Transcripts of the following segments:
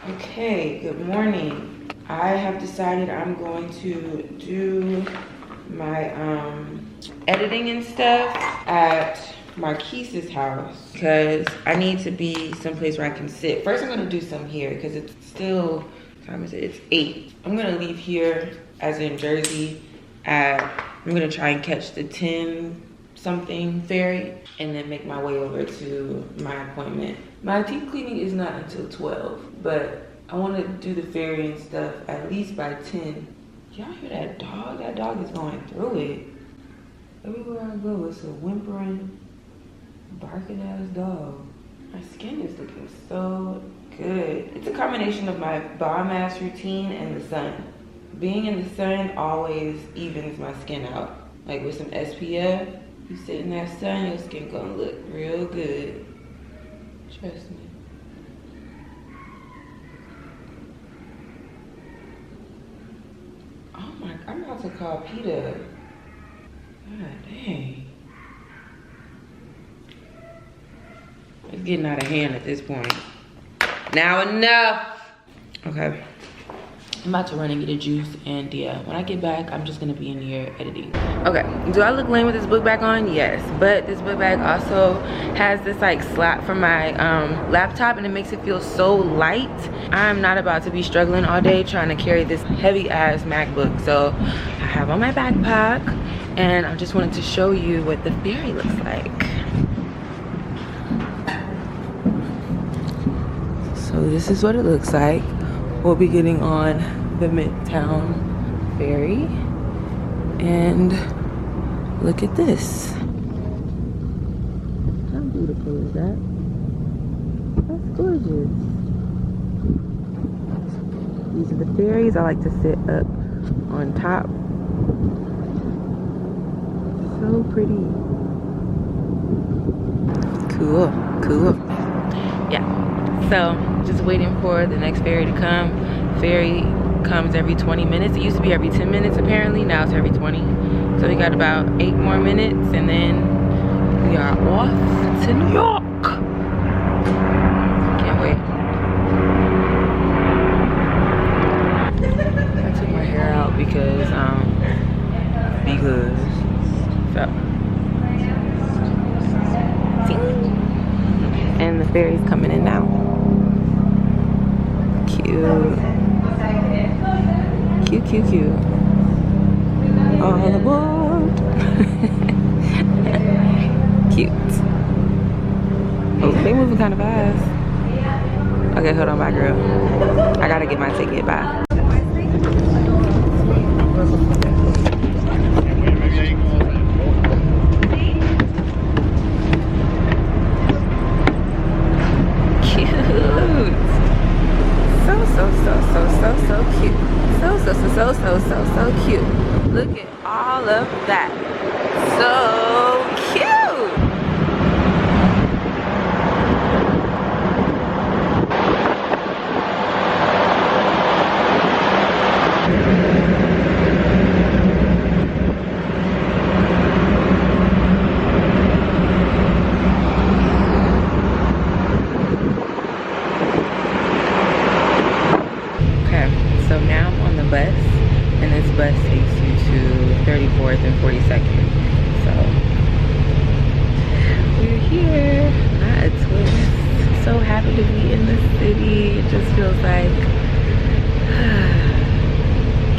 Okay, good morning. I have decided I'm going to do my editing and stuff at Marquise's house because I need to be someplace where I can sit. First, I'm gonna do some here because it's still, what time is it? It's 8. I'm gonna leave here, as in Jersey, I'm gonna try and catch the 10 something ferry and then make my way over to my appointment. My teeth cleaning is not until 12, but I want to do the ferry and stuff at least by 10. Y'all hear that dog? That dog is going through it. Everywhere I go, it's a whimpering, barking ass dog. My skin is looking so good. It's a combination of my bar mask routine and the sun. Being in the sun always evens my skin out. Like with some SPF, you sit in that sun, your skin gonna look real good. Trust me. Oh my, I'm about to call PETA. God dang. It's getting out of hand at this point. Now enough. Okay. I'm about to run and get a juice, and yeah, when I get back, I'm just gonna be in here editing. Okay, do I look lame with this book bag on? Yes, but this book bag also has this like slap for my laptop, and it makes it feel so light. I'm not about to be struggling all day trying to carry this heavy ass MacBook, so I have on my backpack, and I just wanted to show you what the ferry looks like. So this is what it looks like. We'll be getting on the Midtown ferry, and look at this. How beautiful is that? That's gorgeous. These are the ferries. I like to sit up on top. So pretty. Cool, cool. Yeah. So, just waiting for the next ferry to come. Ferry comes every 20 minutes. It used to be every 10 minutes apparently. Now it's every 20. So we got about 8 more minutes and then we are off to New York. Can't wait. I took my hair out because so. And the ferry's coming in now. Cute, cute, cute. All aboard. Cute. Oh, they moving kind of fast. Okay, hold on, bye, girl. I gotta get my ticket, bye. So cute. Look at all of that. So cute. Okay, so now I'm on the bus. And this bus takes you to 34th and 42nd. So we're here. Not a twist. So happy to be in the city. It just feels like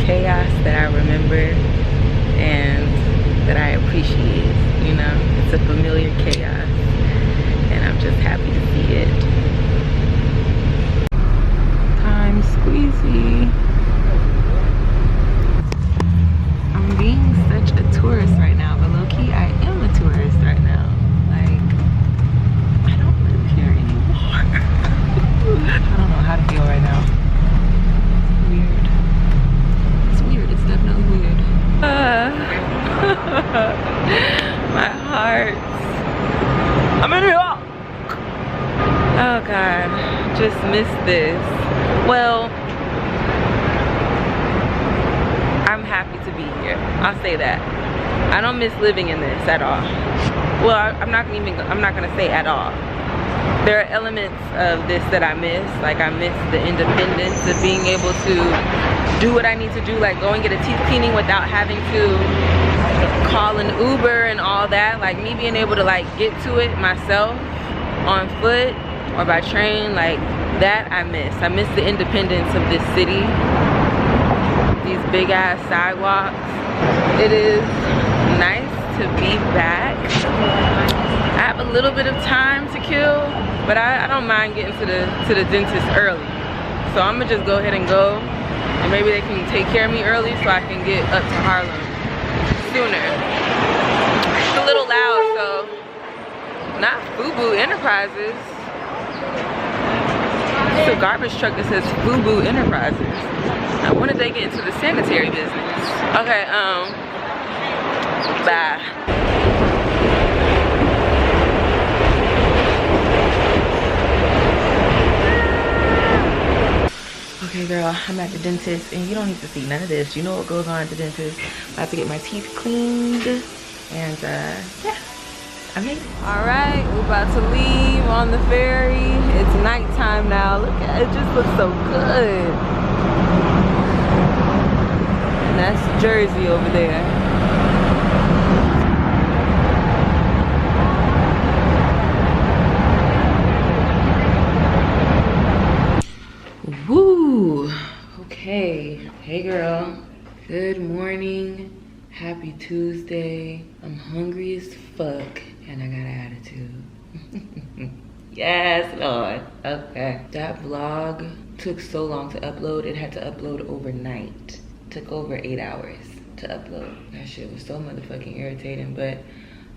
chaos that I remember and that I appreciate. You know, it's a familiar chaos, and I'm just happy to see it. Time squeezy. Being such a tourist right now, but low-key I am a tourist right now. Like, I don't live here anymore. I don't know how to feel right now. Weird. It's weird. It's definitely weird. My heart. I'm in New York. Oh God, just missed this. Well, I'm happy to be here. I'll say that. I don't miss living in this at all. Well, I'm not gonna say at all. there are elements of this that I miss. Like I miss the independence of being able to do what I need to do, like go and get a teeth cleaning without having to call an Uber and all that. Like me being able to like get to it myself on foot or by train, like that I miss. I miss the independence of this city. These big ass sidewalks. It is nice to be back. I have a little bit of time to kill, but I don't mind getting to the dentist early. So I'm gonna just go ahead and go, and maybe they can take care of me early so I can get up to Harlem sooner. It's a little loud, so not FUBU Enterprises. It's a garbage truck that says FUBU Enterprises. Now, when did they get into the sanitary business? Okay, bye. Okay girl, I'm at the dentist and you don't need to see none of this. You know what goes on at the dentist. I have to get my teeth cleaned and yeah, I made it. All right, we're about to leave on the ferry. It's nighttime now. Look at it, just looks so good. And that's Jersey over there. Woo! Okay, hey girl. Good morning. Happy Tuesday. I'm hungry as fuck and I got an attitude. Yes, Lord. Okay. That vlog took so long to upload. It had to upload overnight. Took over 8 hours to upload. That shit was so motherfucking irritating, but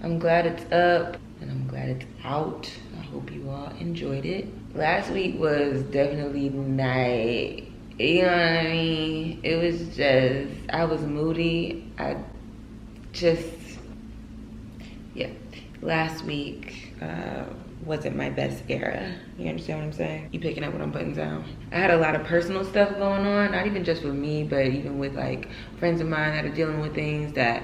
I'm glad it's up and I'm glad it's out. I hope you all enjoyed it. Last week was definitely night. You know what I mean? It was just, I was moody. Yeah. Last week wasn't my best era. You understand what I'm saying? You picking up what I'm putting down? I had a lot of personal stuff going on, not even just with me, but even with like friends of mine that are dealing with things that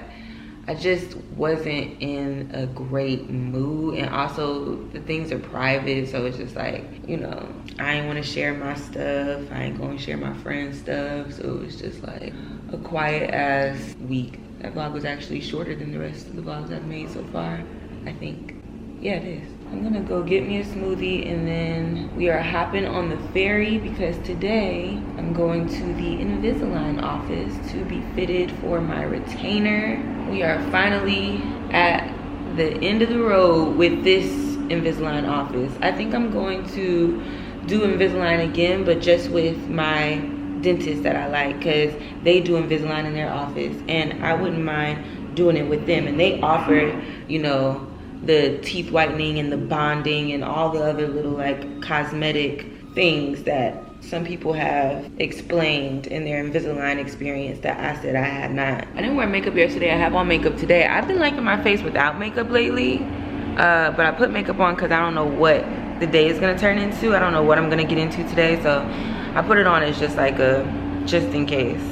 I just wasn't in a great mood, and also the things are private, so it's just like, you know, I ain't want to share my stuff, I ain't going to share my friend's stuff, so it was just like a quiet ass week. That vlog was actually shorter than the rest of the vlogs I've made so far, I think. Yeah, it is. I'm gonna go get me a smoothie and then we are hopping on the ferry because today I'm going to the Invisalign office to be fitted for my retainer. We are finally at the end of the road with this Invisalign office. I think I'm going to do Invisalign again, but just with my dentist that I like, because they do Invisalign in their office and I wouldn't mind doing it with them. And they offer, you know, the teeth whitening and the bonding and all the other little like cosmetic things that some people have explained in their Invisalign experience that I said I had not. I didn't wear makeup yesterday. I have on makeup today. I've been liking my face without makeup lately, but I put makeup on because I don't know what the day is gonna turn into. I don't know what I'm gonna get into today, so I put it on as just like a just in case.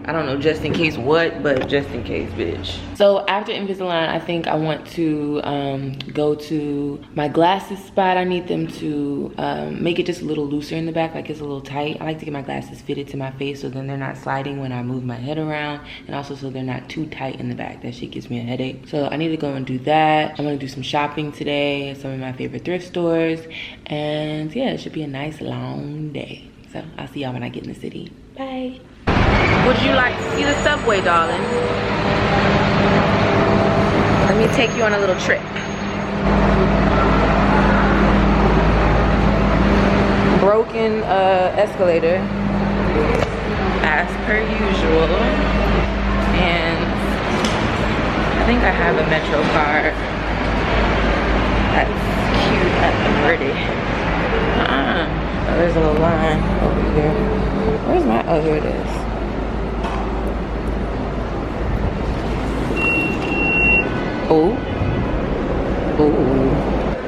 I don't know just in case what, but just in case, bitch. So after Invisalign, I think I want to go to my glasses spot. I need them to make it just a little looser in the back, like it's a little tight. I like to get my glasses fitted to my face so then they're not sliding when I move my head around, and also so they're not too tight in the back. That shit gives me a headache. So I need to go and do that. I'm gonna do some shopping today at some of my favorite thrift stores, and yeah, it should be a nice long day. So I'll see y'all when I get in the city. Bye. Would you like to see the subway, darling? Let me take you on a little trip. Broken escalator, as per usual. And I think I have a Metro card. That's cute and pretty. Oh, there's a little line over here. Where's my, oh, here it is. Oh,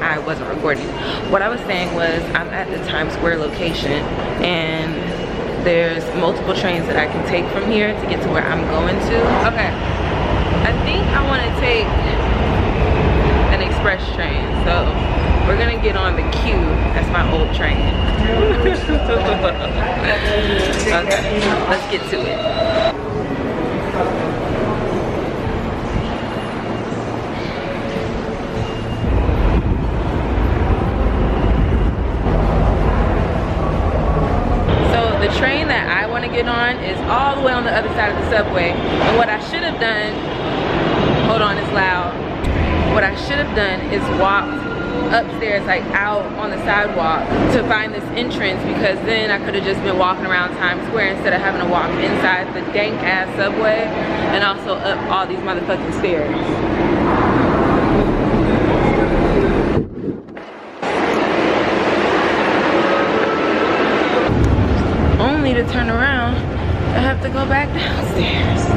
I wasn't recording. What I was saying was I'm at the Times Square location and there's multiple trains that I can take from here to get to where I'm going to. Okay, I think I want to take an express train. So We're gonna get on the Q. That's my old train. Okay, let's get to it. So the train that I want to get on is all the way on the other side of the subway. And what I should have done, hold on, it's loud. What I should have done is walked upstairs, like out on the sidewalk, to find this entrance, because then I could have just been walking around Times Square instead of having to walk inside the dank ass subway and also up all these motherfucking stairs. Only to turn around I have to go back downstairs.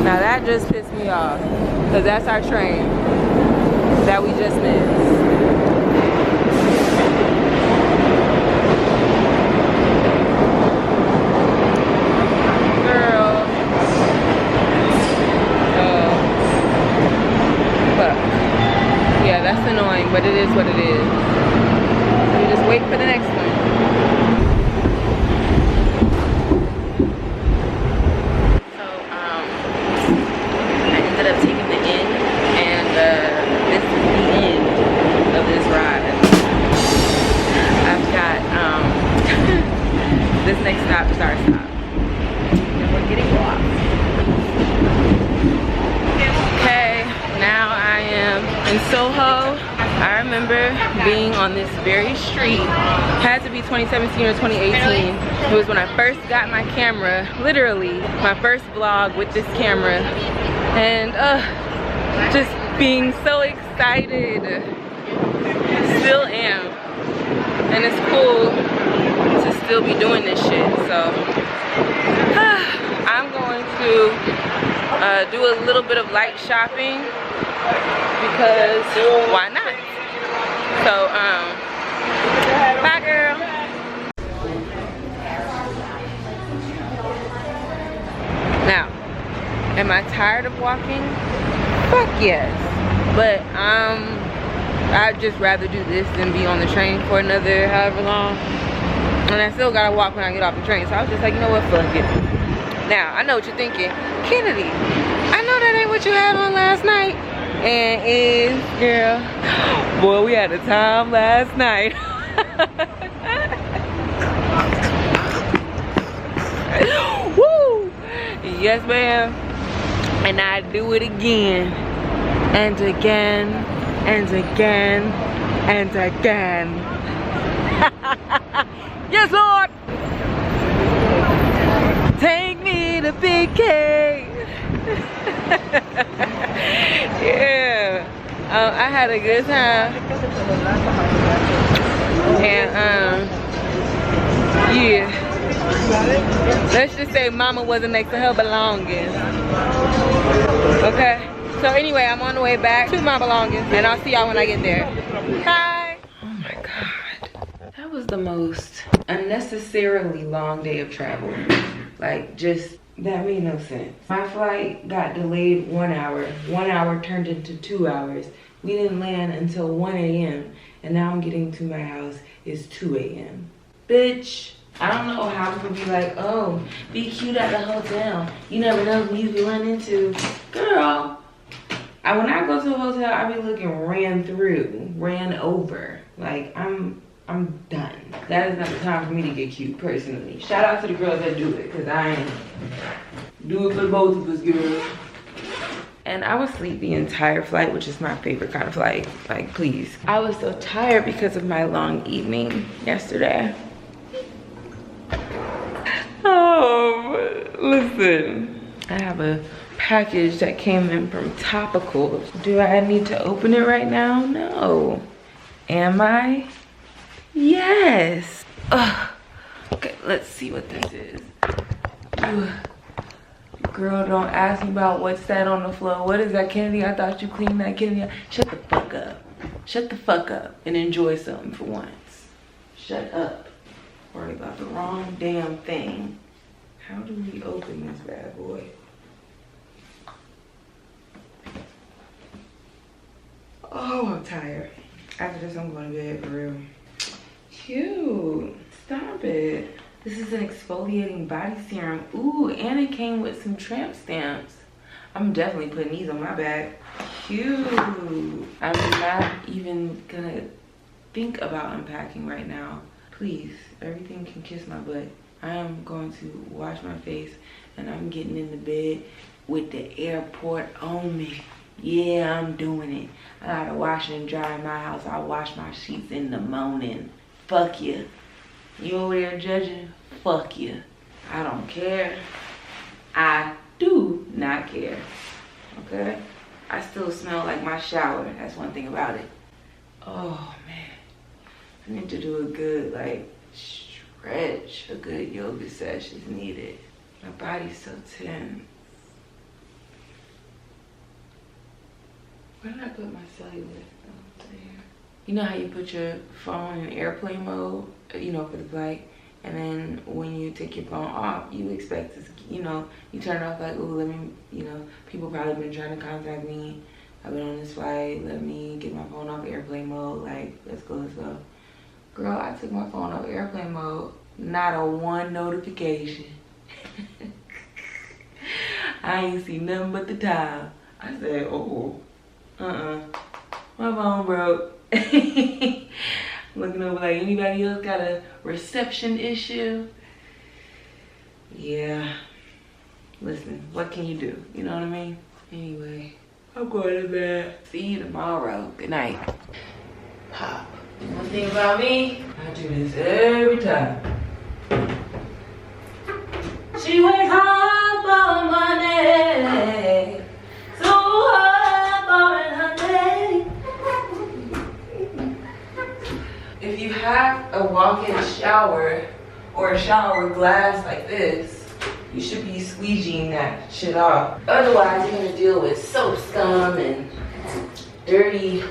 Now that just pissed me off, because that's our train that we just missed. Girl. Fuck. Yeah, that's annoying, but it is what it is. We just wait for the next one. This next stop is our stop. And we're getting lost. Okay, now I am in Soho. I remember being on this very street. Had to be 2017 or 2018. It was when I first got my camera, literally my first vlog with this camera. And just being so excited. Still am. And it's cool to still be doing this shit. So I'm going to do a little bit of light shopping, because why not? So bye girl. Now, am I tired of walking? Fuck yes. But I'd just rather do this than be on the train for another however long. And I still gotta walk when I get off the train. So I was just like, you know what, fuck it. Now, I know what you're thinking. Kennedy, I know that ain't what you had on last night. And is, girl, boy, we had a time last night. Woo! Yes, ma'am. And I do it again. And again. And again. And again. Yes, Lord. Take me to Big K. Yeah. I had a good time. And yeah. Let's just say mama wasn't next to her belongings. Okay. So anyway, I'm on the way back to my belongings, and I'll see y'all when I get there. Bye. Oh my God. That was the most unnecessarily long day of travel. Like, just, that made no sense. My flight got delayed 1 hour. 1 hour turned into 2 hours. We didn't land until 1 a.m. And now I'm getting to my house. It's 2 a.m. Bitch. I don't know how people be like, oh, be cute at the hotel. You never know who you can run into. Girl. When I go to a hotel, I be looking ran through, ran over. Like, I'm done. That is not the time for me to get cute, personally. Shout out to the girls that do it, because I ain't. Do it for both of us, girls. And I was asleep the entire flight, which is my favorite kind of flight. Like, please. I was so tired because of my long evening yesterday. Oh, listen. I have a package that came in from Topicals. Do I need to open it right now? No. Am I? Yes. Ugh. Okay, let's see what this is. Ugh. Girl, don't ask me about what's that on the floor. What is that, Kennedy? I thought you cleaned that, Kennedy. Shut the fuck up. Shut the fuck up and enjoy something for once. Shut up. Worry about the wrong damn thing. How do we open this bad boy? Oh, I'm tired. After this, I'm going to bed for real. Cute. Stop it. This is an exfoliating body serum. Ooh, and it came with some tramp stamps. I'm definitely putting these on my bag. Cute. I'm not even gonna think about unpacking right now. Please, everything can kiss my butt. I am going to wash my face and I'm getting in the bed with the airport on me. Yeah, I'm doing it. I gotta wash and dry in my house. I wash my sheets in the morning. Fuck you. You over there judging? Fuck you. I don't care. I do not care. Okay? I still smell like my shower. That's one thing about it. Oh man. I need to do a good like stretch. A good yoga session is needed. My body's so tense. Where did I put my cellular? Oh, there. You know how you put your phone in airplane mode, you know, for the flight, and then when you take your phone off, you expect to, you know, you turn it off like, ooh, let me, you know, people probably been trying to contact me. I've been on this flight, let me get my phone off airplane mode, like, let's go, let's go. Girl, I took my phone off airplane mode, not a one notification. I ain't see nothing but the time. I said, oh, my phone broke. Looking over like, anybody else got a reception issue? Yeah. Listen, what can you do? You know what I mean? Anyway, I'm going to bed. See you tomorrow. Good night. Pop. One thing about me, I do this every time. She went home for Monday. So hard for Monday. If you have a walk-in shower or a shower with glass like this, you should be squeegeeing that shit off. Otherwise, you're gonna deal with soap scum and dirty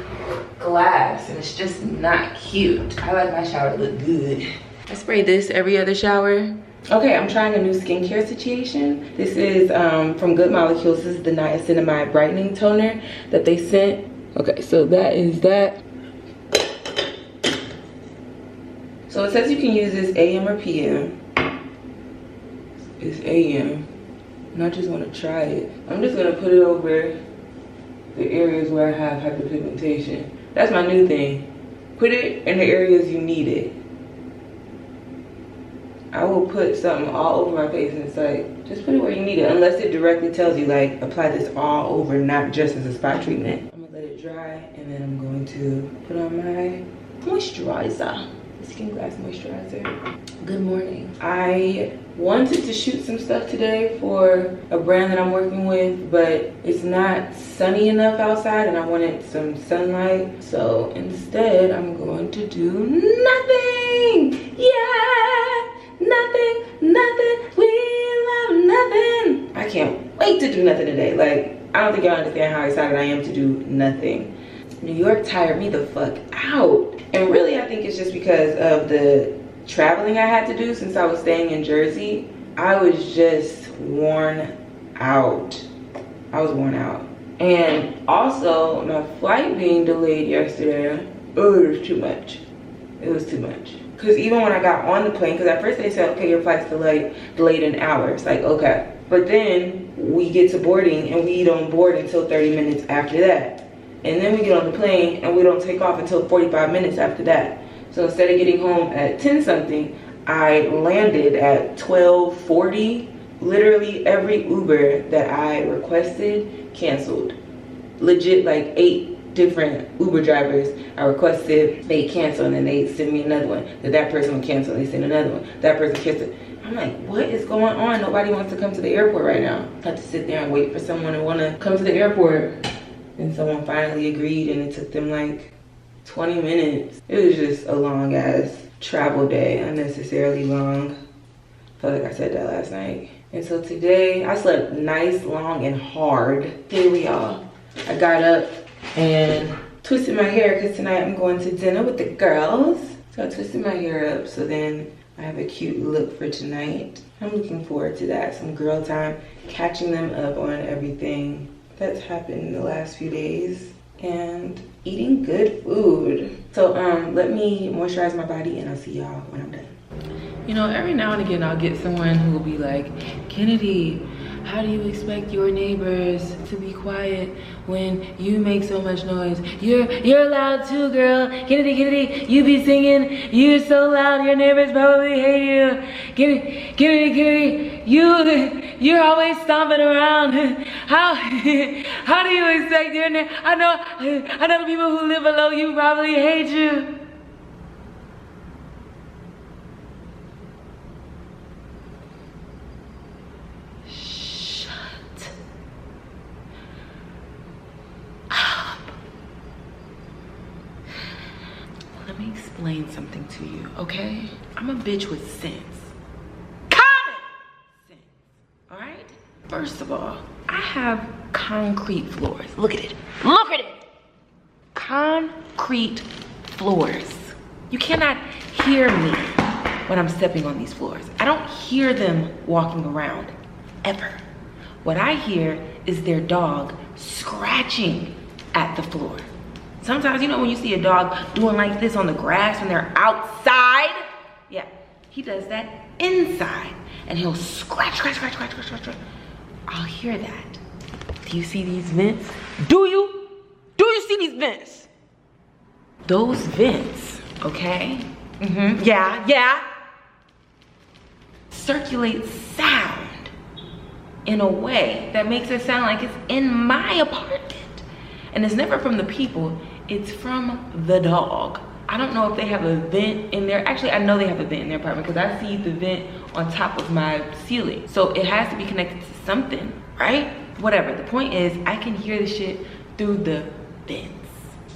glass, and it's just not cute. I like my shower to look good. I spray this every other shower. Okay, I'm trying a new skincare situation. This is from Good Molecules. This is the Niacinamide Brightening Toner that they sent. Okay, so that is that. So it says you can use this AM or PM. It's AM. And I just want to try it. I'm just going to put it over the areas where I have hyperpigmentation. That's my new thing. Put it in the areas you need it. I will put something all over my face and it's like, just put it where you need it. Unless it directly tells you like, apply this all over, not just as a spot treatment. I'm gonna let it dry and then I'm going to put on my moisturizer. Skin Glass moisturizer. Good morning. I wanted to shoot some stuff today for a brand that I'm working with, but it's not sunny enough outside and I wanted some sunlight. So instead, I'm going to do nothing. Yeah, nothing, nothing. We love nothing. I can't wait to do nothing today. Like, I don't think y'all understand how excited I am to do nothing. New York tired me the fuck out. And really, I think it's just because of the traveling I had to do since I was staying in Jersey. I was just worn out. I was worn out. And also, my flight being delayed yesterday, oh, it was too much. It was too much. Because even when I got on the plane, because at first they said, okay, your flight's delayed an hour. It's like, okay. But then we get to boarding and we don't board until 30 minutes after that. And then we get on the plane and we don't take off until 45 minutes after that. So instead of getting home at 10 something, I landed at 12:40. Literally every Uber that I requested canceled. Legit, like 8 different Uber drivers I requested, they canceled, and then they send me another one. That person would cancel, they send another one. That person canceled. I'm like, what is going on? Nobody wants to come to the airport right now. I had to sit there and wait for someone to want to come to the airport. And someone finally agreed, and it took them like 20 minutes. It was just a long ass travel day, unnecessarily long. I felt like I said that last night. And so today, I slept nice, long, and hard. Here we are. I got up and twisted my hair because tonight I'm going to dinner with the girls. So I twisted my hair up so then I have a cute look for tonight. I'm looking forward to that. Some girl time, catching them up on everything that's happened in the last few days. and eating good food. So let me moisturize my body and I'll see y'all when I'm done. You know, every now and again I'll get someone who will be like, Kennedy, how do you expect your neighbors to be quiet when you make so much noise? You're loud too, girl. Kennedy, you be singing. You're so loud, your neighbors probably hate you. Kennedy, you're always stomping around. How do you expect your neighbors? I know the people who live below you probably hate you. Let me explain something to you, okay? I'm a bitch with sense. Common sense, all right? First of all, I have concrete floors. Look at it. Look at it. Concrete floors. You cannot hear me when I'm stepping on these floors. I don't hear them walking around, ever. What I hear is their dog scratching at the floor. Sometimes, you know, when you see a dog doing like this on the grass when they're outside, yeah, he does that inside. And he'll scratch. I'll hear that. Do you see these vents? Do you see these vents? Those vents, okay? Yeah. Circulate sound in a way that makes it sound like it's in my apartment. And it's never from the people, it's from the dog. I don't know if they have a vent in there. Actually, I know they have a vent in their apartment because I see the vent on top of my ceiling. So it has to be connected to something, right? Whatever, the point is I can hear the shit through the vents.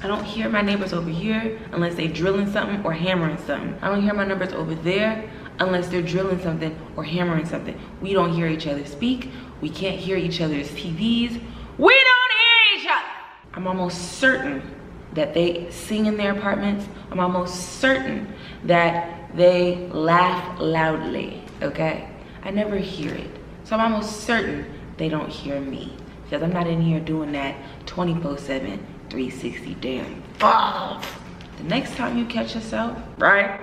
I don't hear my neighbors over here unless they drilling something or hammering something. I don't hear my neighbors over there unless they're drilling something or hammering something. We don't hear each other speak. We can't hear each other's TVs. We don't hear each other. I'm almost certain that they sing in their apartments. I'm almost certain that they laugh loudly, okay? I never hear it. So I'm almost certain they don't hear me because I'm not in here doing that 24/7, 360 damn 5. The next time you catch yourself, right?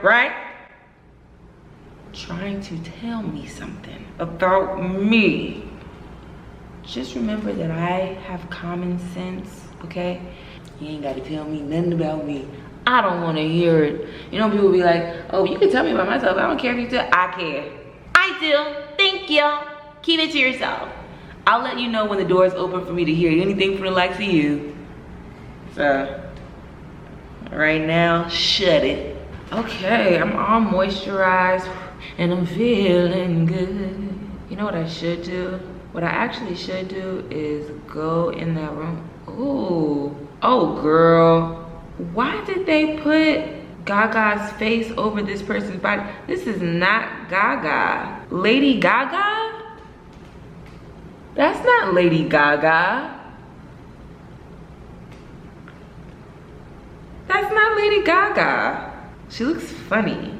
Trying to tell me something about me, just remember that I have common sense, okay? You ain't gotta tell me nothing about me. I don't wanna hear it. You know, people be like, oh, you can tell me about myself. I don't care if you tell. I care. I do. Thank you. Keep it to yourself. I'll let you know when the door's open for me to hear anything from the likes of you. So, right now, shut it. Okay, I'm all moisturized and I'm feeling good. You know what I should do? What I actually should do is go in that room. Ooh. Oh, girl. Why did they put Gaga's face over this person's body? This is not Gaga. Lady Gaga? That's not Lady Gaga. That's not Lady Gaga. She looks funny.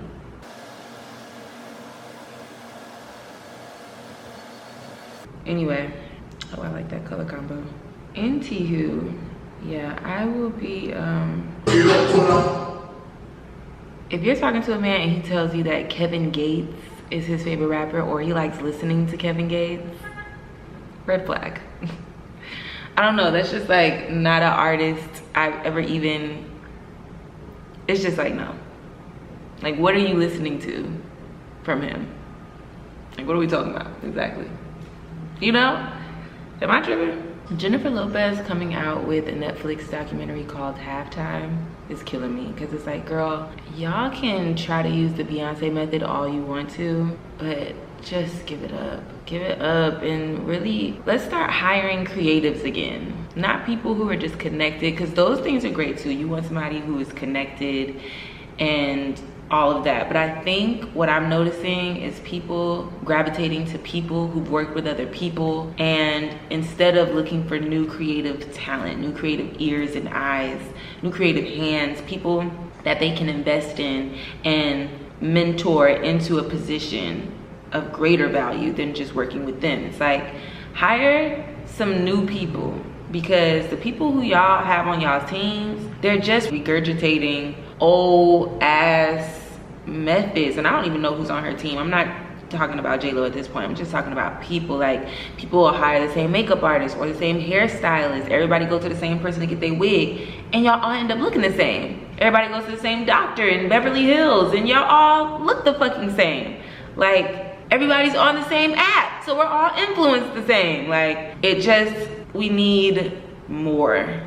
Anyway, oh, I like that color combo. Anywho, yeah, I will be, if you're talking to a man and he tells you that Kevin Gates is his favorite rapper or he likes listening to Kevin Gates, red flag. I don't know, that's just like not an artist I've ever even, it's just like, no. Like, what are you listening to from him? Like, what are we talking about exactly? You know? Am I tripping? Jennifer Lopez coming out with a Netflix documentary called Halftime is killing me because it's like, girl, y'all can try to use the Beyonce method all you want to, but just give it up. Give it up and really, let's start hiring creatives again. Not people who are just connected, because those things are great too. You want somebody who is connected and all of that. But I think what I'm noticing is people gravitating to people who've worked with other people, and instead of looking for new creative talent, new creative ears and eyes, new creative hands, people that they can invest in and mentor into a position of greater value than just working with them. It's like, hire some new people because the people who y'all have on y'all's teams, they're just regurgitating old ass methods. And I don't even know who's on her team. I'm not talking about J-Lo at this point. I'm just talking about people. Like, people will hire the same makeup artist or the same hairstylist. Everybody go to the same person to get their wig, and y'all all end up looking the same. Everybody goes to the same doctor in Beverly Hills, and y'all all look the fucking same. Like, everybody's on the same app, so we're all influenced the same. Like, it just, we need more.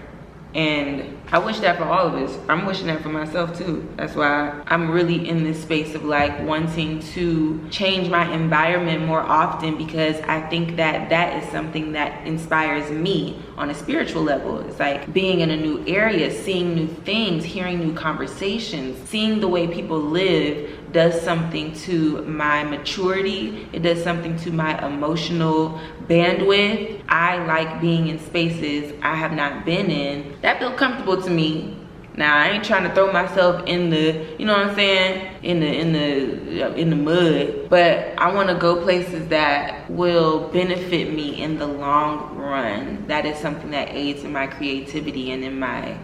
And I wish that for all of us. I'm wishing that for myself too. That's why I'm really in this space of like wanting to change my environment more often, because I think that that is something that inspires me on a spiritual level. It's like being in a new area, seeing new things, hearing new conversations, seeing the way people live does something to my maturity. It does something to my emotional bandwidth. I like being in spaces I have not been in that feel comfortable to me. Now, I ain't trying to throw myself in the, you know what I'm saying, in the mud, but I want to go places that will benefit me in the long run. That is something that aids in my creativity and in my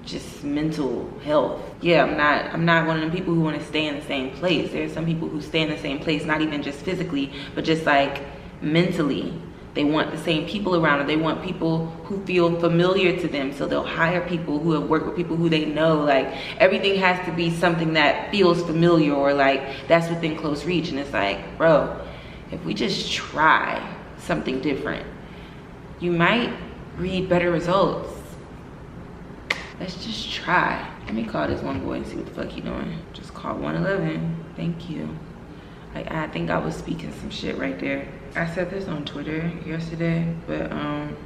just mental health. Yeah, I'm not one of them people who want to stay in the same place. There's some people who stay in the same place, not even just physically, but just like mentally. They want the same people around, or they want people who feel familiar to them, so they'll hire people who have worked with people who they know. Like, everything has to be something that feels familiar, or like that's within close reach. And it's like, bro, if we just try something different, you might read better results. Let's just try. Let me call this one boy and see what the fuck he doing. Just call 111. Thank you. Like, I think I was speaking some shit right there. I said this on Twitter yesterday, but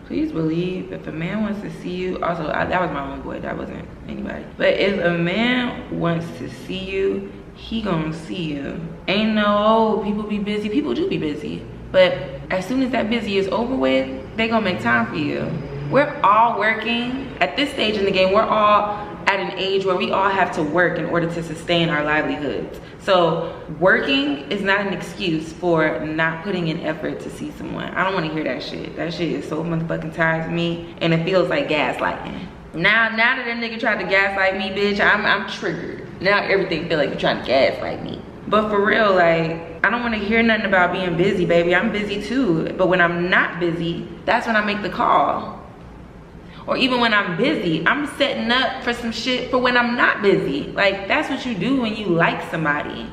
please believe if a man wants to see you, also that was my own boy, that wasn't anybody. But if a man wants to see you, he gonna see you. Ain't no, oh, people be busy. People do be busy, but as soon as that busy is over with, they gonna make time for you. We're all working. At this stage in the game, we're all at an age where we all have to work in order to sustain our livelihoods. So working is not an excuse for not putting in effort to see someone. I don't want to hear that shit. That shit is so motherfucking tired to me, and it feels like gaslighting. Now that that nigga tried to gaslight me, bitch, I'm triggered. Now everything feel like you're trying to gaslight me. But for real, like, I don't want to hear nothing about being busy, baby. I'm busy too. But when I'm not busy, that's when I make the call. Or even when I'm busy, I'm setting up for some shit for when I'm not busy. Like, that's what you do when you like somebody.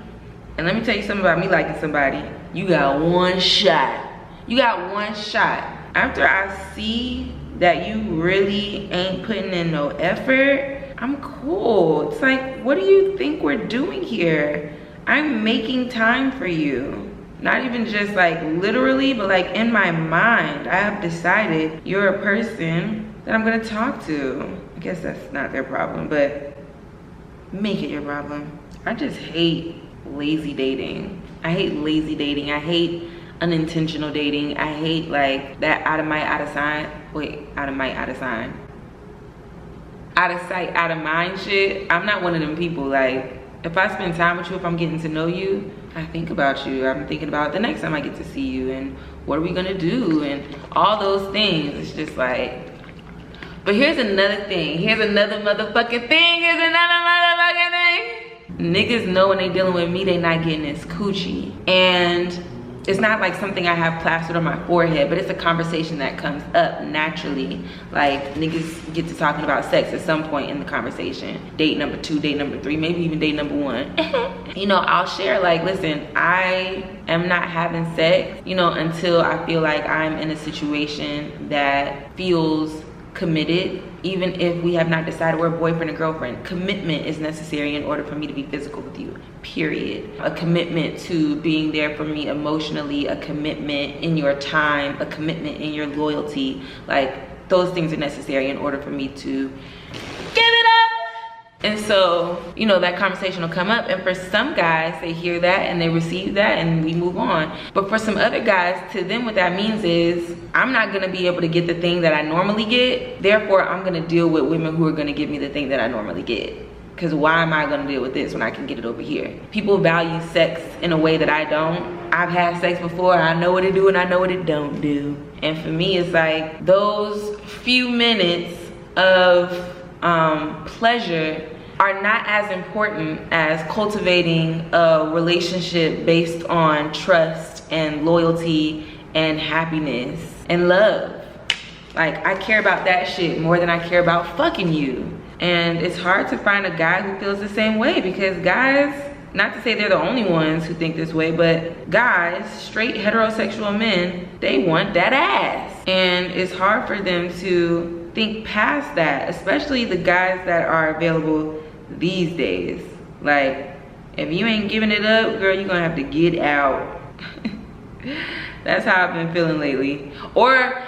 And let me tell you something about me liking somebody. You got one shot. You got one shot. After I see that you really ain't putting in no effort, I'm cool. It's like, what do you think we're doing here? I'm making time for you. Not even just like literally, but like in my mind, I have decided you're a person that I'm gonna talk to. I guess that's not their problem, but make it your problem. I just hate lazy dating. I hate lazy dating. I hate unintentional dating. I hate like that out of sight, out of mind shit. I'm not one of them people. Like, if I spend time with you, if I'm getting to know you, I think about you. I'm thinking about the next time I get to see you and what are we gonna do and all those things. It's just like, but here's another thing. Here's another motherfucking thing. Here's another motherfucking thing. Niggas know when they dealing with me, they not getting this coochie. And it's not like something I have plastered on my forehead, but it's a conversation that comes up naturally. Like, niggas get to talking about sex at some point in the conversation. Date number 2, date number 3, maybe even date number 1. You know, I'll share like, listen, I am not having sex, you know, until I feel like I'm in a situation that feels committed. Even if we have not decided we're boyfriend and girlfriend, commitment is necessary in order for me to be physical with you, period. A commitment to being there for me emotionally, a commitment in your time, a commitment in your loyalty. Like, those things are necessary in order for me to give it up. And so, you know, that conversation will come up, and for some guys, they hear that and they receive that and we move on. But for some other guys, to them what that means is, I'm not gonna be able to get the thing that I normally get, therefore I'm gonna deal with women who are gonna give me the thing that I normally get. Because why am I gonna deal with this when I can get it over here? People value sex in a way that I don't. I've had sex before, I know what it do and I know what it don't do. And for me, it's like those few minutes of pleasure are not as important as cultivating a relationship based on trust and loyalty and happiness and love. Like, I care about that shit more than I care about fucking you. And it's hard to find a guy who feels the same way, because guys, not to say they're the only ones who think this way, but guys, straight heterosexual men, they want that ass. And it's hard for them to think past that, especially the guys that are available these days. Like, if you ain't giving it up, girl, you're gonna have to get out. That's how I've been feeling lately. Or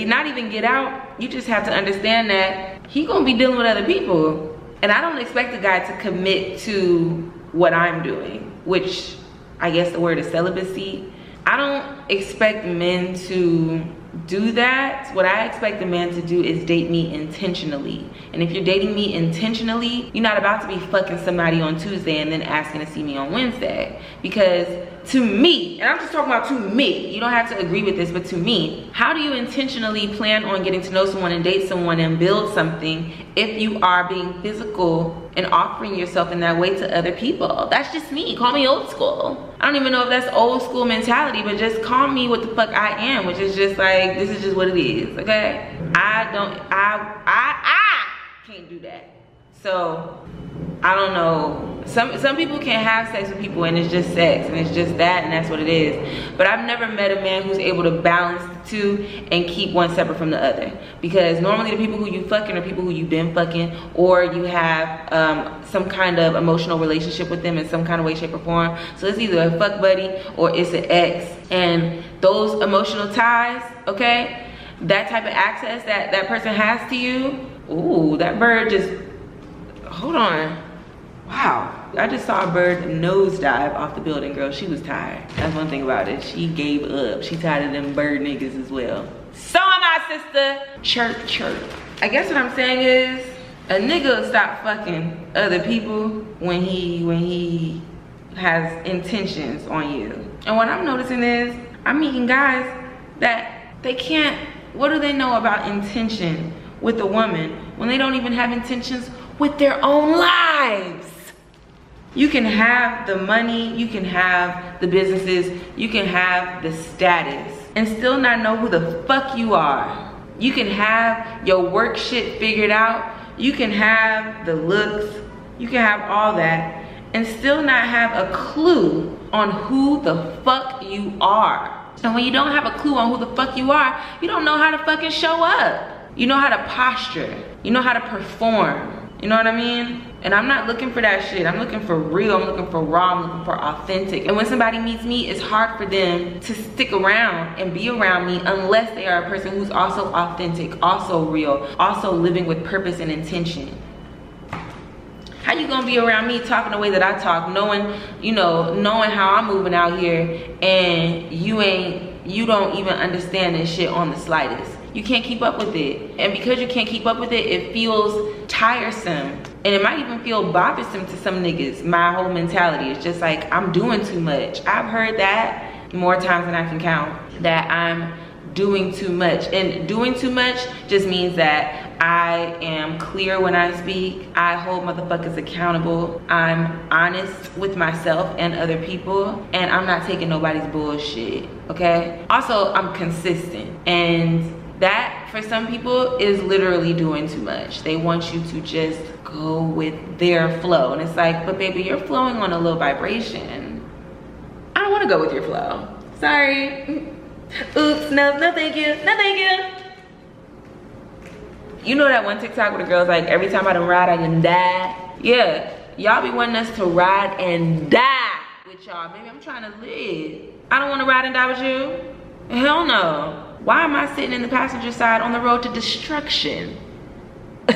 not even get out, you just have to understand that he gonna be dealing with other people. And I don't expect a guy to commit to what I'm doing, which I guess the word is celibacy. I don't expect men to do that. What I expect a man to do is date me intentionally. And if you're dating me intentionally, you're not about to be fucking somebody on Tuesday and then asking to see me on Wednesday. Because to me, and I'm just talking about to me, you don't have to agree with this, but to me, how do you intentionally plan on getting to know someone and date someone and build something if you are being physical and offering yourself in that way to other people? That's just me. Call me old school. I don't even know if that's old school mentality, but just call me what the fuck I am, which is just like, this is just what it is, okay? I can't do that. So I don't know. Some people can have sex with people and it's just sex and it's just that and that's what it is. But I've never met a man who's able to balance the two and keep one separate from the other. Because normally the people who you fucking are people who you've been fucking, or you have some kind of emotional relationship with them in some kind of way, shape, or form. So it's either a fuck buddy or it's an ex. And those emotional ties, okay, that type of access that person has to you, ooh, that bird just, hold on. Wow, I just saw a bird nosedive off the building, girl. She was tired. That's one thing about it. She gave up. She tired of them bird niggas as well. So am I, sister. Chirp, chirp. I guess what I'm saying is, a nigga will stop fucking other people when he has intentions on you. And what I'm noticing is, I'm meeting guys that they can't, what do they know about intention with a woman when they don't even have intentions with their own lives? You can have the money, you can have the businesses, you can have the status, and still not know who the fuck you are. You can have your work shit figured out, you can have the looks, you can have all that, and still not have a clue on who the fuck you are. And when you don't have a clue on who the fuck you are, you don't know how to fucking show up. You know how to posture, you know how to perform. You know what I mean? And I'm not looking for that shit. I'm looking for real, I'm looking for raw, I'm looking for authentic. And when somebody meets me, it's hard for them to stick around and be around me unless they are a person who's also authentic, also real, also living with purpose and intention. How you gonna be around me talking the way that I talk, knowing, you know, knowing how I'm moving out here, and you don't even understand this shit on the slightest. You can't keep up with it. And because you can't keep up with it, it feels tiresome. And it might even feel bothersome to some niggas. My whole mentality is just like, I'm doing too much. I've heard that more times than I can count, that I'm doing too much. And doing too much just means that I am clear when I speak. I hold motherfuckers accountable. I'm honest with myself and other people. And I'm not taking nobody's bullshit, okay? Also, I'm consistent. And that, for some people, is literally doing too much. They want you to just go with their flow. And it's like, but baby, you're flowing on a low vibration. I don't want to go with your flow. Sorry. Oops, no thank you, no thank you. You know that one TikTok where the girl's like, every time I done ride, I done die? Yeah, y'all be wanting us to ride and die with y'all. Baby, I'm trying to live. I don't want to ride and die with you. Hell no. Why am I sitting in the passenger side on the road to destruction? Now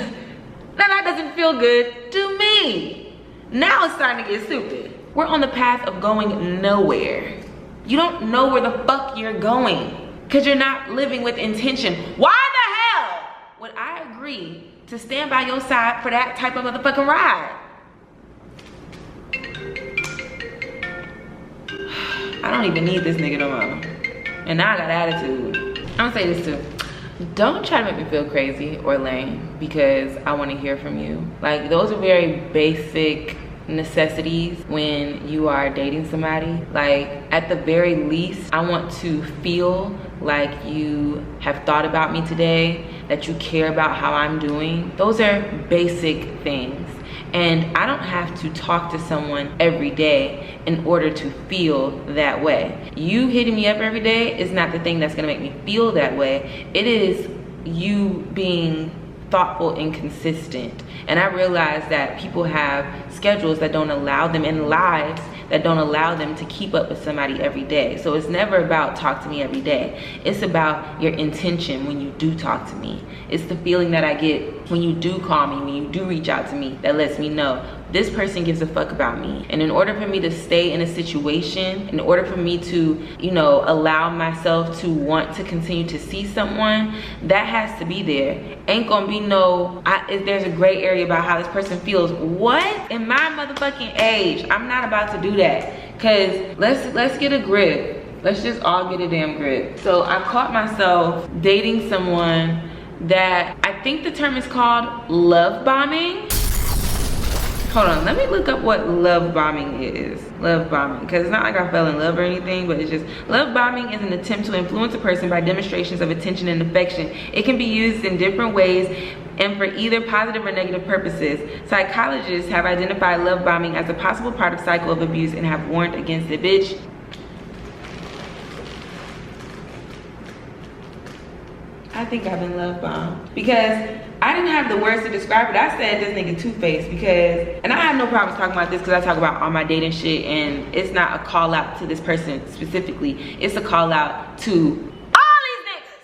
that doesn't feel good to me. Now it's starting to get stupid. We're on the path of going nowhere. You don't know where the fuck you're going because you're not living with intention. Why the hell would I agree to stand by your side for that type of motherfucking ride? I don't even need this nigga no more. And now I got attitude. I'm gonna say this too. Don't try to make me feel crazy or lame because I want to hear from you. Like, those are very basic necessities when you are dating somebody. Like, at the very least, I want to feel like you have thought about me today, that you care about how I'm doing. Those are basic things. And I don't have to talk to someone every day in order to feel that way. You hitting me up every day is not the thing that's gonna make me feel that way. It is you being thoughtful and consistent. And I realize that people have schedules that don't allow them, and lives that don't allow them to keep up with somebody every day. So it's never about talk to me every day. It's about your intention when you do talk to me. It's the feeling that I get when you do call me, when you do reach out to me, that lets me know this person gives a fuck about me. And in order for me to stay in a situation, in order for me to, you know, allow myself to want to continue to see someone, that has to be there. Ain't gonna be no, if there's a gray area about how this person feels. What? In my motherfucking age, I'm not about to do that. Cause let's get a grip. Let's just all get a damn grip. So I caught myself dating someone that I think the term is called love bombing. Hold on, let me look up what love bombing is. Love bombing, because it's not like I fell in love or anything, but it's just, love bombing is an attempt to influence a person by demonstrations of attention and affection. It can be used in different ways and for either positive or negative purposes. Psychologists have identified love bombing as a possible part of cycle of abuse and have warned against it. Bitch, I think I've been love bombed because I didn't have the words to describe it. I said this nigga two-faced because, and I have no problem talking about this because I talk about all my dating shit, and it's not a call out to this person specifically. It's a call out to all these niggas.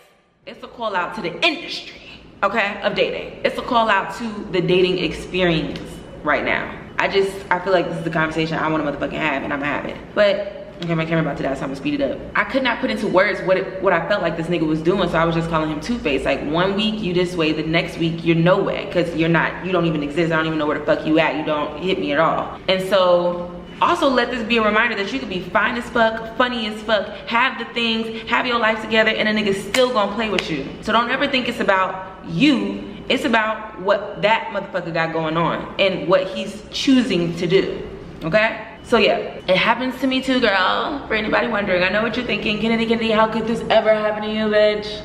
It's a call out to the industry, okay, of dating. It's a call out to the dating experience right now. I feel like this is the conversation I want to motherfucking have, and I'm gonna have it. But okay, my camera about to die, so I'm gonna speed it up. I could not put into words what I felt like this nigga was doing, so I was just calling him two-faced. Like, one week you this way, the next week you're no way, because you don't even exist. I don't even know where the fuck you at. You don't hit me at all. And so also let this be a reminder that you could be fine as fuck, funny as fuck, have the things, have your life together, and a nigga's still gonna play with you. So don't ever think it's about you. It's about what that motherfucker got going on and what he's choosing to do, okay? So yeah, it happens to me too, girl. For anybody wondering, I know what you're thinking. Kennedy, how could this ever happen to you, bitch?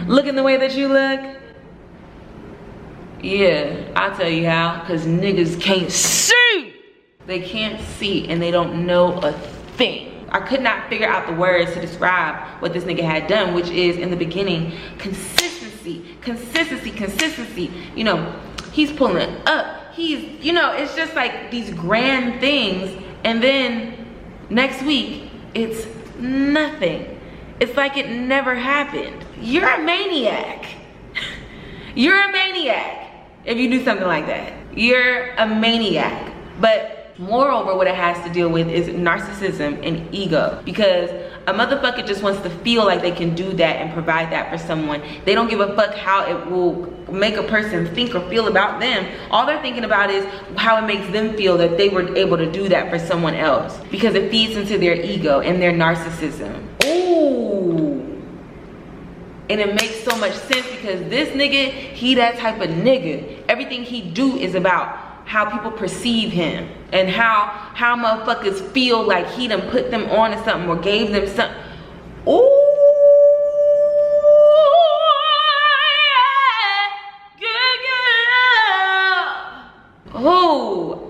Looking the way that you look? Yeah, I'll tell you how. Cause niggas can't see. They can't see and they don't know a thing. I could not figure out the words to describe what this nigga had done, which is, in the beginning, consistency. You know, he's pulling up. He's, you know, it's just like these grand things, and then next week it's nothing. It's like it never happened. You're a maniac. You're a maniac if you do something like that. You're a maniac. But moreover, what it has to deal with is narcissism and ego, because a motherfucker just wants to feel like they can do that and provide that for someone. They don't give a fuck how it will make a person think or feel about them. All they're thinking about is how it makes them feel that they were able to do that for someone else, because it feeds into their ego and their narcissism. Ooh. And it makes so much sense because this nigga, he that type of nigga. Everything he do is about how people perceive him and how motherfuckers feel like he done put them on to something or gave them something. Ooh, yeah, girl. Ooh,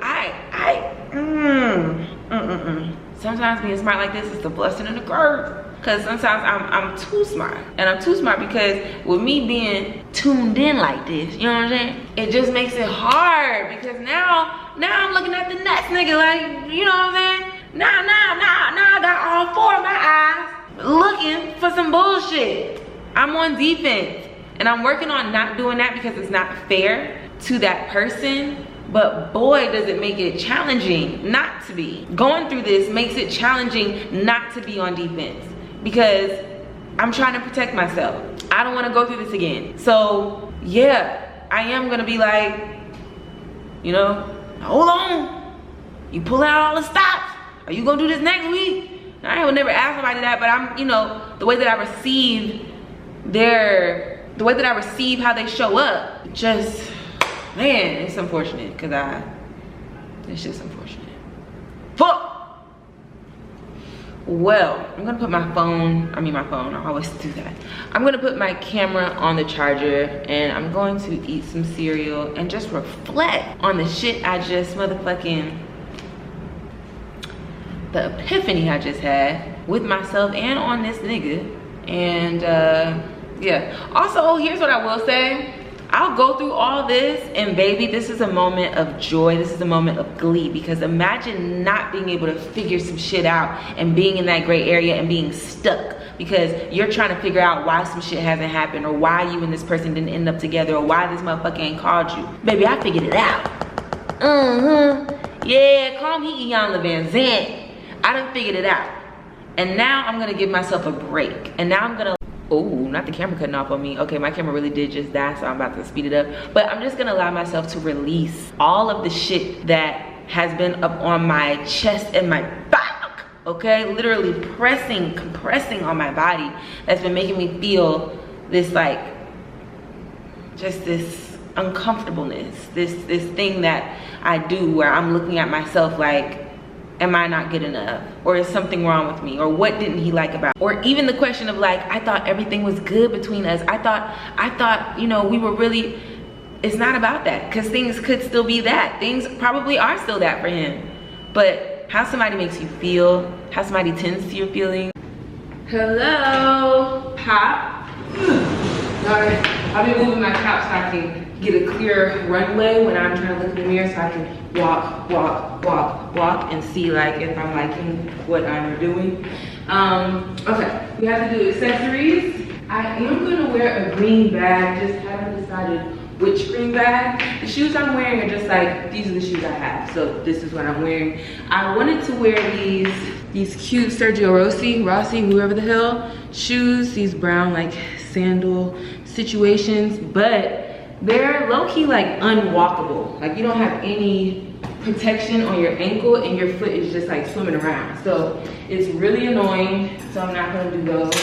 Sometimes being smart like this is the blessing and the curse. Cause sometimes I'm too smart, and I'm too smart because with me being tuned in like this, you know what I'm saying? It just makes it hard because now I'm looking at the next nigga like, you know what I'm saying? Now I got all four of my eyes looking for some bullshit. I'm on defense, and I'm working on not doing that because it's not fair to that person. But boy, does it make it challenging not to be. Going through this makes it challenging not to be on defense, because I'm trying to protect myself. I don't want to go through this again. So yeah, I am gonna be like, you know, hold on. You pull out all the stops, are you gonna do this next week? I would never ask somebody that, but I'm, you know, the way that I receive how they show up, just, man, it's unfortunate, it's just unfortunate. Fuck! Well, I'm gonna put my phone, I always do that. I'm gonna put my camera on the charger and I'm going to eat some cereal and just reflect on the shit I just the epiphany I just had with myself and on this nigga. And yeah, also here's what I will say. I'll go through all this and baby, this is a moment of joy. This is a moment of glee, because imagine not being able to figure some shit out and being in that gray area and being stuck because you're trying to figure out why some shit hasn't happened, or why you and this person didn't end up together, or why this motherfucker ain't called you. Baby, I figured it out. Yeah, call me Iyanla Vanzant. I done figured it out. And now I'm gonna give myself a break. And now I'm gonna, oh, not the camera cutting off on me. Okay, my camera really did just die, so I'm about to speed it up. But I'm just gonna allow myself to release all of the shit that has been up on my chest and my back, okay? Literally compressing on my body. That's been making me feel this, like, just this uncomfortableness. This thing that I do where I'm looking at myself like, am I not good enough? Or is something wrong with me? Or what didn't he like about me? Or even the question of like, I thought everything was good between us. I thought, you know, we were really, it's not about that, because things could still be that. Things probably are still that for him. But how somebody makes you feel, how somebody tends to your feelings. Hello, Pop. Sorry, I've been moving my couch so I can get a clear runway when I'm trying to look in the mirror, so I can walk and see like if I'm liking what I'm doing. Okay, we have to do accessories. I am gonna wear a green bag, just haven't decided which green bag. The shoes I'm wearing are just like, these are the shoes I have, so this is what I'm wearing. I wanted to wear these cute Sergio Rossi, whoever the hell, shoes, these brown like sandal situations, but they're low-key like unwalkable. Like you don't have any protection on your ankle and your foot is just like swimming around. So it's really annoying, so I'm not gonna do those,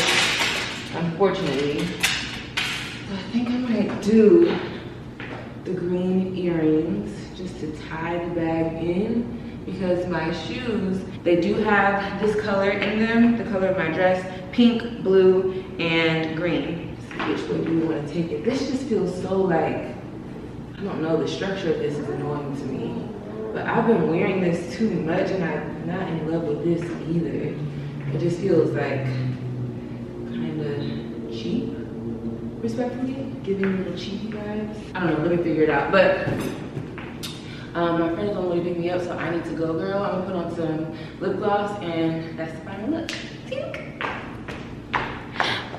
unfortunately. So I think I might do the green earrings just to tie the bag in, because my shoes, they do have this color in them, the color of my dress, pink, blue, and green. Which way do you want to take it? This just feels so like, I don't know, the structure of this is annoying to me. But I've been wearing this too much and I'm not in love with this either. It just feels like kind of cheap, respectfully, giving me the cheapy vibes. I don't know, let me figure it out. But my friend is on the way to pick me up, so I need to go, girl. I'm gonna put on some lip gloss and that's the final look. Tink.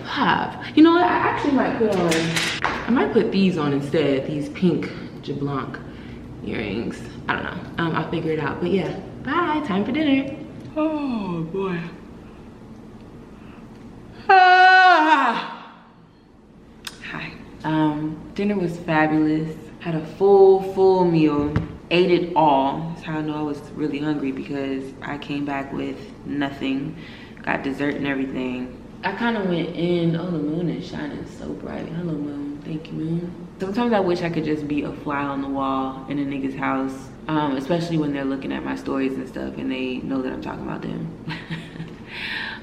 Pop. You know what, I actually might put these on instead, these pink Jablanc earrings. I don't know, I'll figure it out. But yeah, bye, time for dinner. Oh boy. Hi. Dinner was fabulous. Had a full meal, ate it all. That's how I know I was really hungry, because I came back with nothing. Got dessert and everything. I kind of went in, oh, the moon is shining so bright. Hello, moon. Thank you, moon. Sometimes I wish I could just be a fly on the wall in a nigga's house, especially when they're looking at my stories and stuff and they know that I'm talking about them.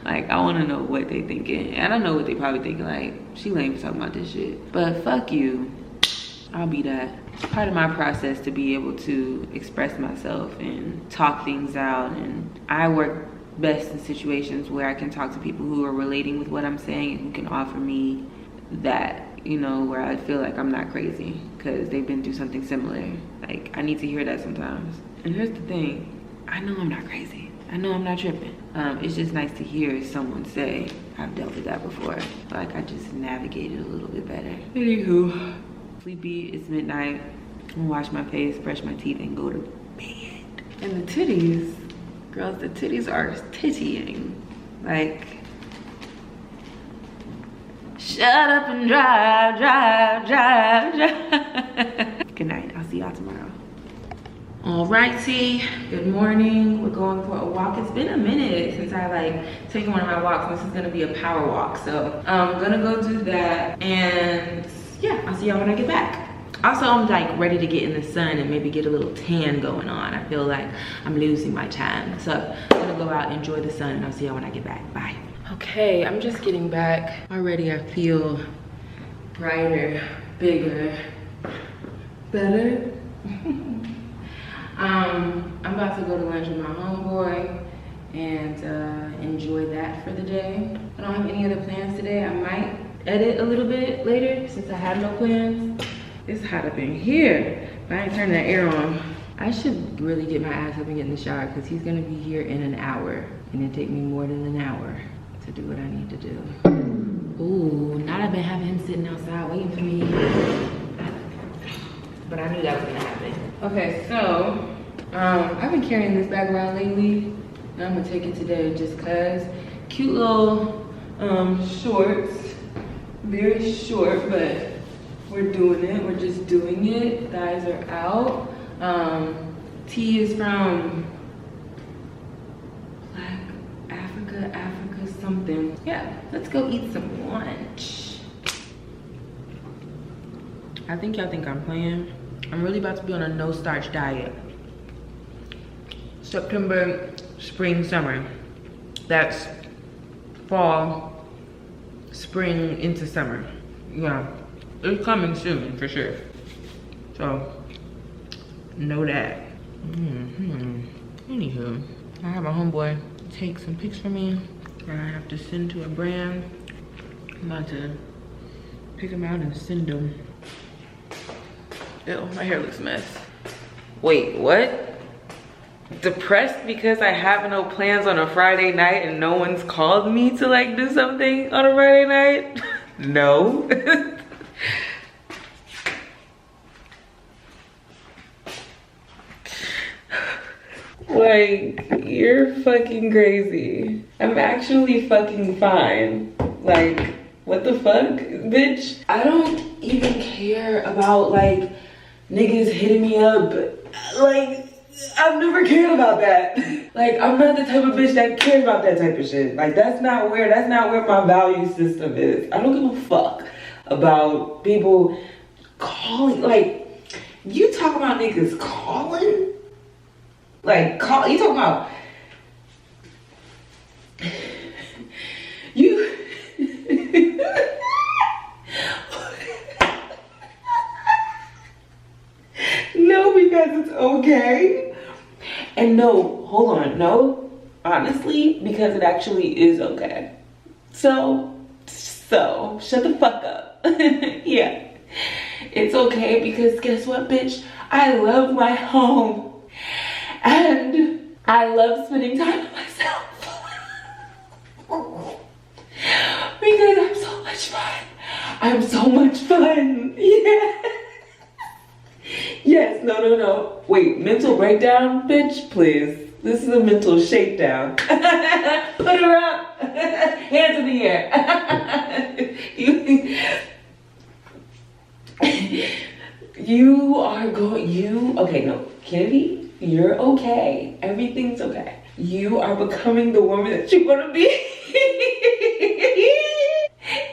Like, I want to know what they thinking. I don't know what they probably thinking, like, she lame for talking about this shit. But fuck you. I'll be that. It's part of my process to be able to express myself and talk things out, and I work best in situations where I can talk to people who are relating with what I'm saying and who can offer me that, you know, where I feel like I'm not crazy because they've been through something similar. Like, I need to hear that sometimes. And here's the thing, I know I'm not crazy. I know I'm not tripping. It's just nice to hear someone say, I've dealt with that before. Like, I just navigated a little bit better. Anywho, sleepy, it's midnight. I'm gonna wash my face, brush my teeth, and go to bed. And the titties, girls, the titties are tittying. Like, shut up and drive. Good night, I'll see y'all tomorrow. Alrighty, good morning. We're going for a walk. It's been a minute since I like taken one of my walks. This is gonna be a power walk. So I'm gonna go do that, and yeah, I'll see y'all when I get back. Also, I'm like ready to get in the sun and maybe get a little tan going on. I feel like I'm losing my tan. So I'm gonna go out, enjoy the sun, and I'll see y'all when I get back. Bye. Okay, I'm just getting back. Already I feel brighter, bigger, better. I'm about to go to lunch with my homeboy and enjoy that for the day. I don't have any other plans today. I might edit a little bit later since I have no plans. It's hot up in here. If I ain't turning that air on, I should really get my ass up and get in the shower because he's gonna be here in an hour. And it'll take me more than an hour to do what I need to do. Ooh, now I've been having him sitting outside waiting for me. But I knew that was gonna happen. Okay, so I've been carrying this bag around lately, and I'm gonna take it today just cause. Cute little shorts, very short, but we're doing it. We're just doing it. Thighs are out. Tea is from Black Africa something. Yeah, let's go eat some lunch. I think y'all think I'm playing. I'm really about to be on a no starch diet. September, spring, summer. That's fall, spring into summer. Yeah, it's coming soon for sure. So, know that. Anywho, I have a homeboy take some pics for me that I have to send to a brand. I'm about to pick them out and send them. Ew, my hair looks a mess. Wait, what? Depressed because I have no plans on a Friday night and no one's called me to like do something on a Friday night? No. Like, you're fucking crazy. I'm actually fucking fine. Like, what the fuck, bitch? I don't even care about like niggas hitting me up. Like, I've never cared about that. Like, I'm not the type of bitch that cares about that type of shit. Like, that's not where my value system is. I don't give a fuck about people calling. Like, you talk about niggas calling? Like, you talking about you. No, because it's okay. And no, hold on, no, honestly, because it actually is okay. So shut the fuck up. Yeah, it's okay because guess what, bitch? I love my home. And I love spending time with myself. Because I'm so much fun. I'm so much fun. Yeah. Yes, no. Wait, mental breakdown? Bitch, please. This is a mental shakedown. Put her up. Hands in the air. Okay, no. Kennedy? You're okay. Everything's okay. You are becoming the woman that you want to be.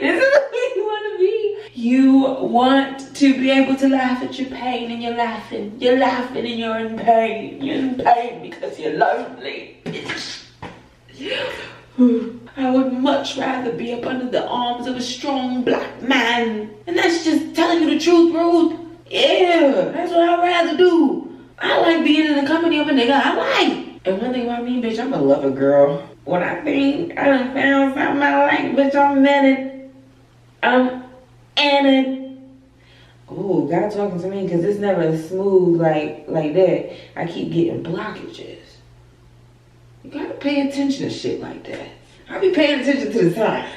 This is who you want to be. You want to be able to laugh at your pain, and you're laughing. You're laughing and you're in pain. You're in pain because you're lonely, bitch. I would much rather be up under the arms of a strong black man. And that's just telling you the truth, Ruth. Yeah, that's what I'd rather do. I like being in the company of a nigga I like. And one thing about me, bitch, I'm a lover girl. When I think I done found something I like, bitch, I'm in it. I'm in it. Ooh, God talking to me because it's never smooth like that. I keep getting blockages. You gotta pay attention to shit like that. I be paying attention to the signs.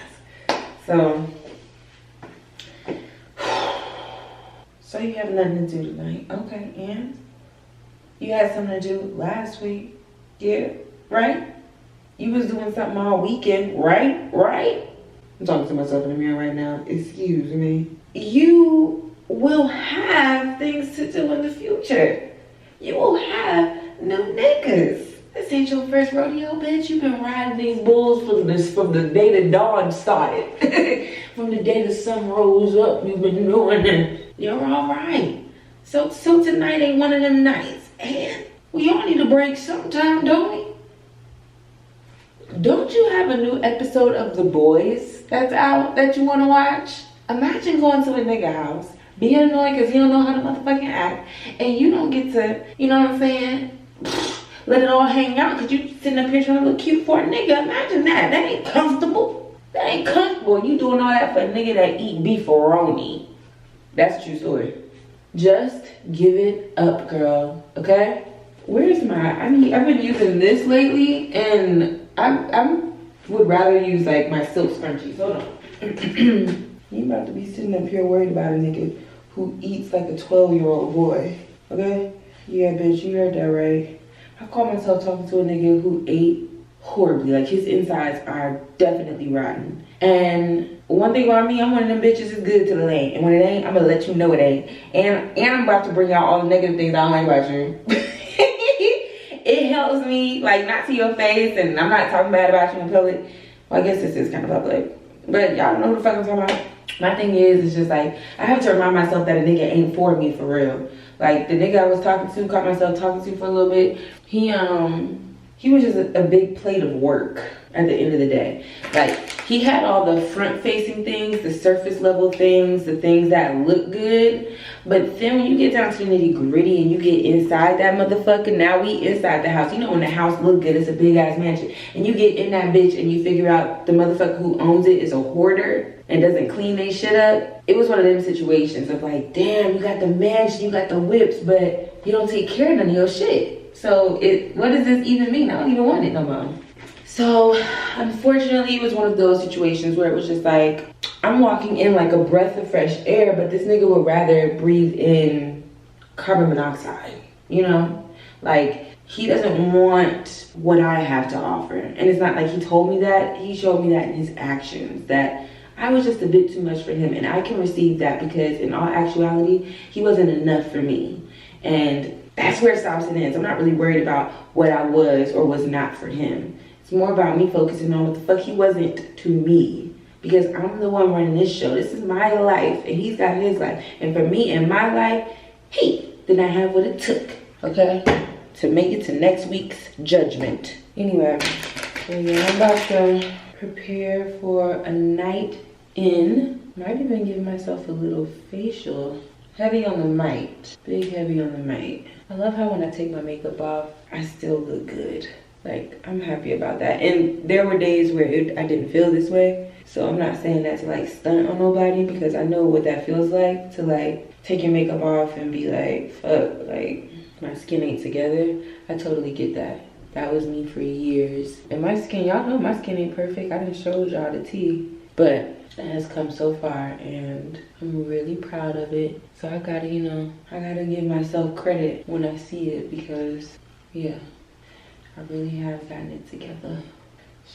So you have nothing to do tonight. Okay, and? You had something to do last week. Yeah, right? You was doing something all weekend, right? I'm talking to myself in the mirror right now. Excuse me. You will have things to do in the future. you will have new niggas. This ain't your first rodeo, bitch. You've been riding these bulls from the day the dawn started. From the day the sun rose up, you've been doing it. You're all right. So tonight ain't one of them nights. And we all need a break sometime, don't we? Don't you have a new episode of The Boys that's out that you want to watch? Imagine going to a nigga house, being annoyed because he don't know how to motherfucking act, and you don't get to, you know what I'm saying, let it all hang out because you sitting up here trying to look cute for a nigga. Imagine that. That ain't comfortable. That ain't comfortable. You doing all that for a nigga that eat beefaroni. That's a true story. Just give it up, girl. Okay? Where's my, I've been using this lately, and I would rather use like my silk scrunchies. Hold on. You about to be sitting up here worried about a nigga who eats like a 12-year-old boy. Okay? Yeah, bitch, you heard that right. I call myself talking to a nigga who ate horribly. Like, his insides are definitely rotten. And one thing about me, I'm one of them bitches that's good till it ain't. And when it ain't, I'm gonna let you know it ain't. And I'm about to bring out all the negative things I don't like about you. It helps me, like, not to your face, and I'm not talking bad about you in public. Well, I guess this is kind of public. But y'all know who the fuck I'm talking about. My thing is, it's just like, I have to remind myself that a nigga ain't for me for real. Like, the nigga I was talking to, caught myself talking to for a little bit, he was just a big plate of work at the end of the day. Like, he had all the front-facing things, the surface-level things, the things that look good. But then when you get down to the nitty-gritty and you get inside that motherfucker, now we inside the house. You know when the house look good, it's a big-ass mansion. And you get in that bitch and you figure out the motherfucker who owns it is a hoarder and doesn't clean they shit up. It was one of them situations of like, damn, you got the mansion, you got the whips, but you don't take care of none of your shit. So what does this even mean? I don't even want it no more. So unfortunately, it was one of those situations where it was just like, I'm walking in like a breath of fresh air, but this nigga would rather breathe in carbon monoxide, you know? Like, he doesn't want what I have to offer. And it's not like he told me that, he showed me that in his actions, that I was just a bit too much for him. And I can receive that because in all actuality, he wasn't enough for me. And that's where it stops and ends. I'm not really worried about what I was or was not for him. It's more about me focusing on what the fuck he wasn't to me. Because I'm the one running this show. This is my life and he's got his life. And for me and my life, he did not have what it took, okay, to make it to next week's judgment. Anyway, so yeah, I'm about to prepare for a night in. Might even give myself a little facial. Heavy on the mite. Big heavy on the mite. I love how when I take my makeup off, I still look good. Like, I'm happy about that. And there were days where I didn't feel this way. So I'm not saying that to like stunt on nobody, because I know what that feels like to like take your makeup off and be like, fuck, like my skin ain't together. I totally get that. That was me for years. And my skin, y'all know my skin ain't perfect. I done showed y'all the tea. But it has come so far and I'm really proud of it. So I gotta, you know, I gotta give myself credit when I see it, because yeah, I really have gotten it together.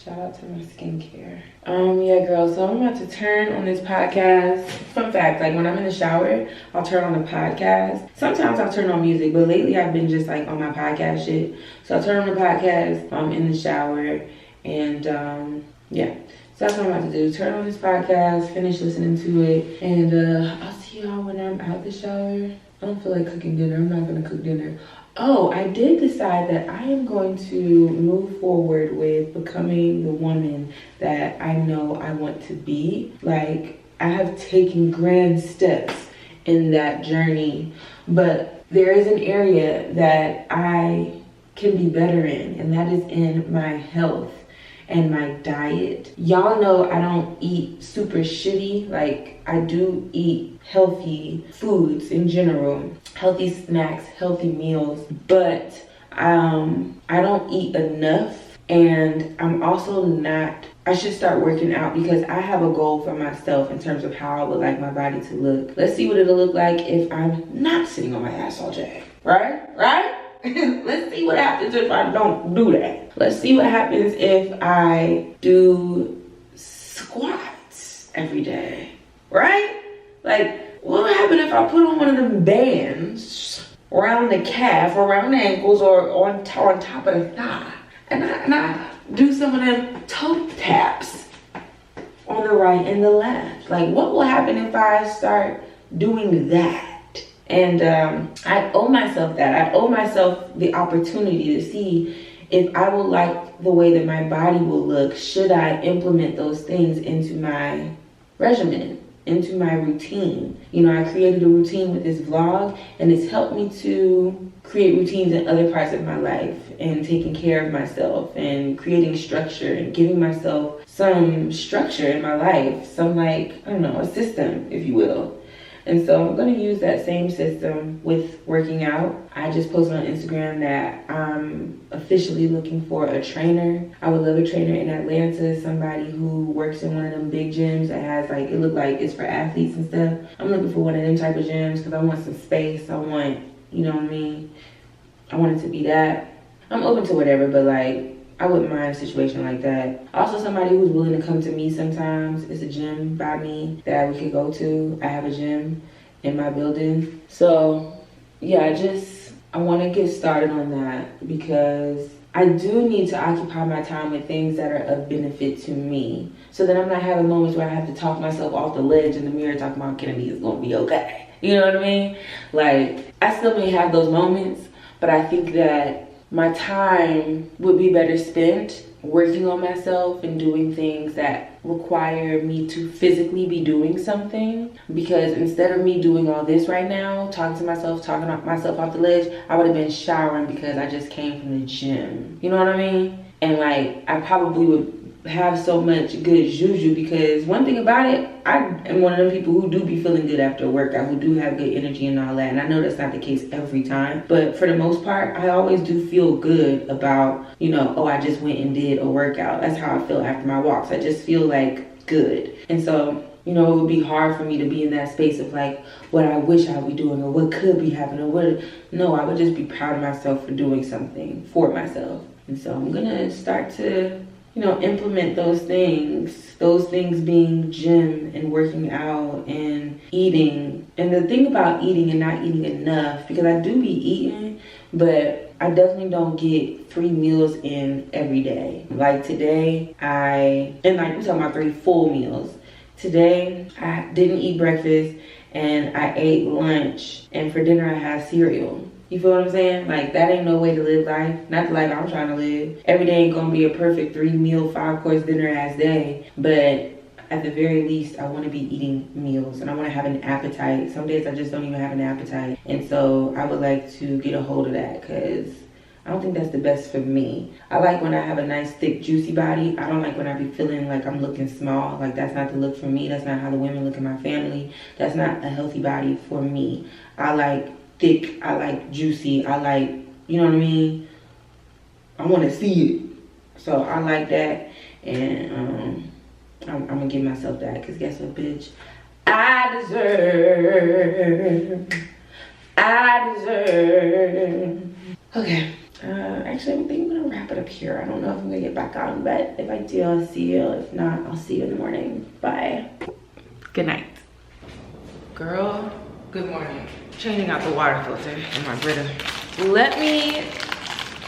Shout out to my skincare. Yeah, girl, so I'm about to turn on this podcast. Fun fact, like when I'm in the shower, I'll turn on the podcast. Sometimes I'll turn on music, but lately I've been just like on my podcast shit. So I'll turn on the podcast, I'm in the shower, and yeah. So that's what I'm about to do. Turn on this podcast, finish listening to it, and I'll see y'all when I'm out the shower. I don't feel like cooking dinner. I'm not gonna cook dinner. Oh, I did decide that I am going to move forward with becoming the woman that I know I want to be. Like, I have taken grand steps in that journey, but there is an area that I can be better in, and that is in my health and my diet. Y'all know I don't eat super shitty. Like, I do eat healthy foods in general, healthy snacks, healthy meals, but I don't eat enough. And I'm also not, I should start working out because I have a goal for myself in terms of how I would like my body to look. Let's see what it'll look like if I'm not sitting on my ass all day, right? Let's see what happens if I don't do that. Let's see what happens if I do squats every day, right? Like, what would happen if I put on one of them bands around the calf, around the ankles, or on top of the thigh. And I do some of them toe taps on the right and the left. Like, what will happen if I start doing that? And I owe myself that. I owe myself the opportunity to see if I will like the way that my body will look. Should I implement those things into my regimen, into my routine? You know, I created a routine with this vlog, and it's helped me to create routines in other parts of my life, and taking care of myself and creating structure and giving myself some structure in my life, some, like, I don't know, a system, if you will. And so I'm gonna use that same system with working out. I just posted on Instagram that I'm officially looking for a trainer. I would love a trainer in Atlanta, somebody who works in one of them big gyms that has, like, it look like it's for athletes and stuff. I'm looking for one of them type of gyms because I want some space. I want, you know what I mean? I want it to be that. I'm open to whatever, but, like, I wouldn't mind a situation like that. Also, somebody who's willing to come to me sometimes. It's a gym by me that we could go to. I have a gym in my building. So, yeah, I want to get started on that because I do need to occupy my time with things that are of benefit to me. So that I'm not having moments where I have to talk myself off the ledge in the mirror talking about Kennedy is going to be okay. You know what I mean? Like, I still may have those moments, but I think that my time would be better spent working on myself and doing things that require me to physically be doing something. Because instead of me doing all this right now, talking myself off the ledge, I would have been showering because I just came from the gym. You know what I mean? And, like, I probably would have so much good juju because one thing about it, I am one of them people who do be feeling good after a workout, who do have good energy and all that. And I know that's not the case every time, but for the most part, I always do feel good about, you know, oh, I just went and did a workout. That's how I feel after my walks. I just feel like good. And so, you know, it would be hard for me to be in that space of, like, what I wish I would be doing or what could be happening or what. No, I would just be proud of myself for doing something for myself. And so I'm gonna start to, you know, implement those things being gym and working out and eating. And the thing about eating and not eating enough, because I do be eating, but I definitely don't get 3 meals in every day. Like today, we're talking about 3 full meals. Today, I didn't eat breakfast and I ate lunch, and for dinner I had cereal. You feel what I'm saying? Like, that ain't no way to live life. Not the life I'm trying to live. Every day ain't gonna be a perfect 3-meal, 5-course dinner ass day. But at the very least, I want to be eating meals and I want to have an appetite. Some days I just don't even have an appetite. And so I would like to get a hold of that because I don't think that's the best for me. I like when I have a nice, thick, juicy body. I don't like when I be feeling like I'm looking small. Like, that's not the look for me. That's not how the women look in my family. That's not a healthy body for me. I like thick, I like juicy, I like, you know what I mean? I want to see it. So I like that, and I'm gonna give myself that, because guess what, bitch? I deserve. Okay, actually I think I'm gonna wrap it up here. I don't know if I'm gonna get back on, but if I do, I'll see you. If not, I'll see you in the morning. Bye. Good night. Girl, good morning. Changing out the water filter in my Brita. Let me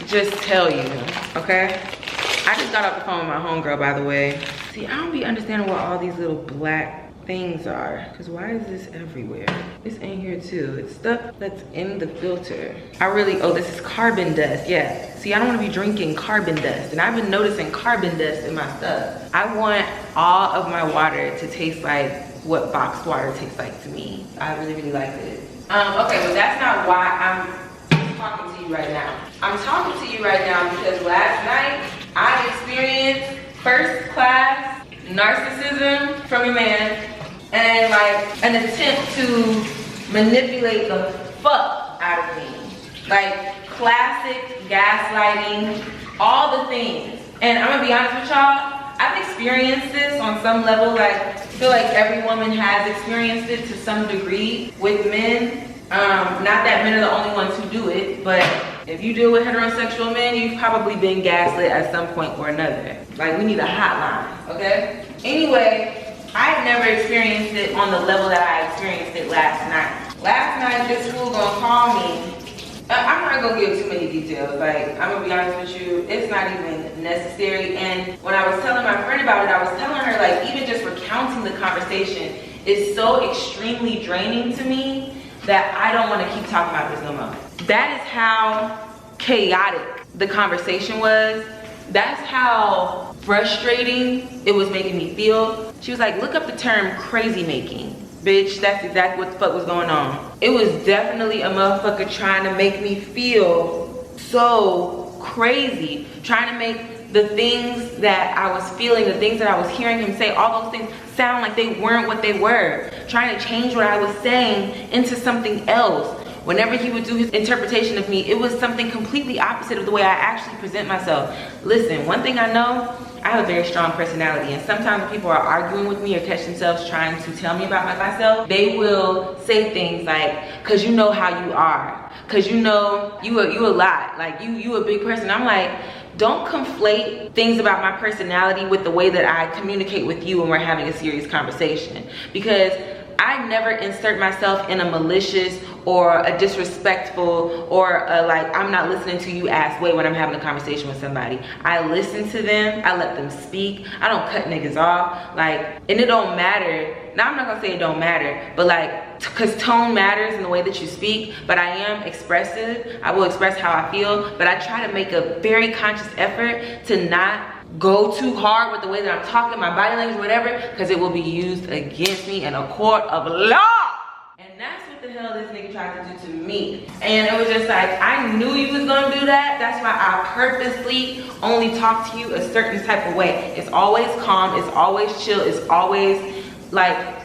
just tell you, okay? I just got off the phone with my homegirl, by the way. See, I don't be understanding what all these little black things are, because why is this everywhere? It's in here too. It's stuff that's in the filter. Oh, this is carbon dust. Yeah. See, I don't want to be drinking carbon dust, and I've been noticing carbon dust in my stuff. I want all of my water to taste like what boxed water tastes like to me. I really, really like it. Okay, well, that's not why I'm talking to you right now. I'm talking to you right now because last night I experienced first class narcissism from a man and, like, an attempt to manipulate the fuck out of me. Like, classic gaslighting, all the things. And I'm gonna be honest with y'all, I've experienced this on some level. Like, I feel like every woman has experienced it to some degree with men. Not that men are the only ones who do it, but if you deal with heterosexual men, you've probably been gaslit at some point or another. Like, we need a hotline, okay? Anyway, I've never experienced it on the level that I experienced it last night. Last night, this fool gonna call me I'm not gonna give too many details. Like, I'm gonna be honest with you, it's not even necessary. And when I was telling my friend about it, I was telling her, like, even just recounting the conversation is so extremely draining to me that I don't want to keep talking about this no more. That is how chaotic the conversation was. That's how frustrating it was making me feel. She was like, look up the term crazy making. Bitch, that's exactly what the fuck was going on. It was definitely a motherfucker trying to make me feel so crazy. Trying to make the things that I was feeling, the things that I was hearing him say, all those things sound like they weren't what they were. Trying to change what I was saying into something else. Whenever he would do his interpretation of me, it was something completely opposite of the way I actually present myself. Listen, one thing I know, I have a very strong personality, and sometimes when people are arguing with me or catch themselves trying to tell me about myself, they will say things like, cause you know how you are, cause you know you a lot, like you a big person. I'm like, don't conflate things about my personality with the way that I communicate with you when we're having a serious conversation, because I never insert myself in a malicious or a disrespectful or a like I'm not listening to you ass way when I'm having a conversation with somebody. I listen to them, I let them speak. I don't cut niggas off, like, and it don't matter. Now I'm not gonna say it don't matter, but like, cause tone matters in the way that you speak, but I am expressive. I will express how I feel, but I try to make a very conscious effort to not go too hard with the way that I'm talking, my body language, whatever, because it will be used against me in a court of law. And that's what the hell this nigga tried to do to me. And it was just like, I knew you was gonna do that. That's why I purposely only talk to you a certain type of way. It's always calm, it's always chill, it's always like,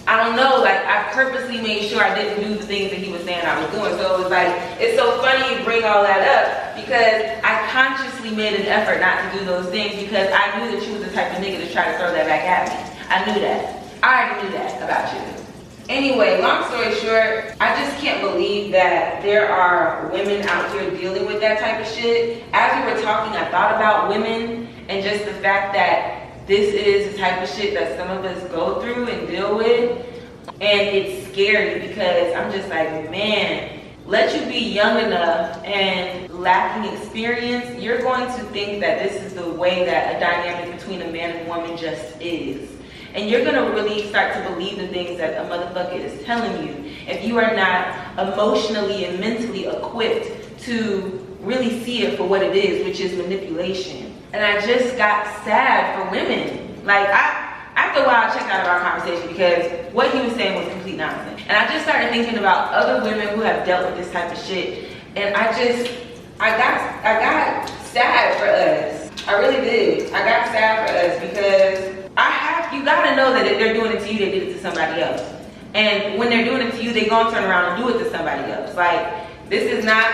I don't know, like I purposely made sure I didn't do the things that he was saying I was doing. So it was like, it's so funny you bring all that up because I consciously made an effort not to do those things because I knew that you was the type of nigga to try to throw that back at me. I knew that. I already knew that about you. Anyway, long story short, I just can't believe that there are women out here dealing with that type of shit. As we were talking, I thought about women and just the fact that this is the type of shit that some of us go through and deal with. And it's scary because I'm just like, man, let you be young enough and lacking experience, you're going to think that this is the way that a dynamic between a man and woman just is. And you're gonna really start to believe the things that a motherfucker is telling you if you are not emotionally and mentally equipped to really see it for what it is, which is manipulation. And I just got sad for women. Like, after a while I checked out of our conversation because what he was saying was complete nonsense. And I just started thinking about other women who have dealt with this type of shit. And I got sad for us. I really did. I got sad for us because you gotta know that if they're doing it to you, they did it to somebody else. And when they're doing it to you, they gonna turn around and do it to somebody else. Like, this is not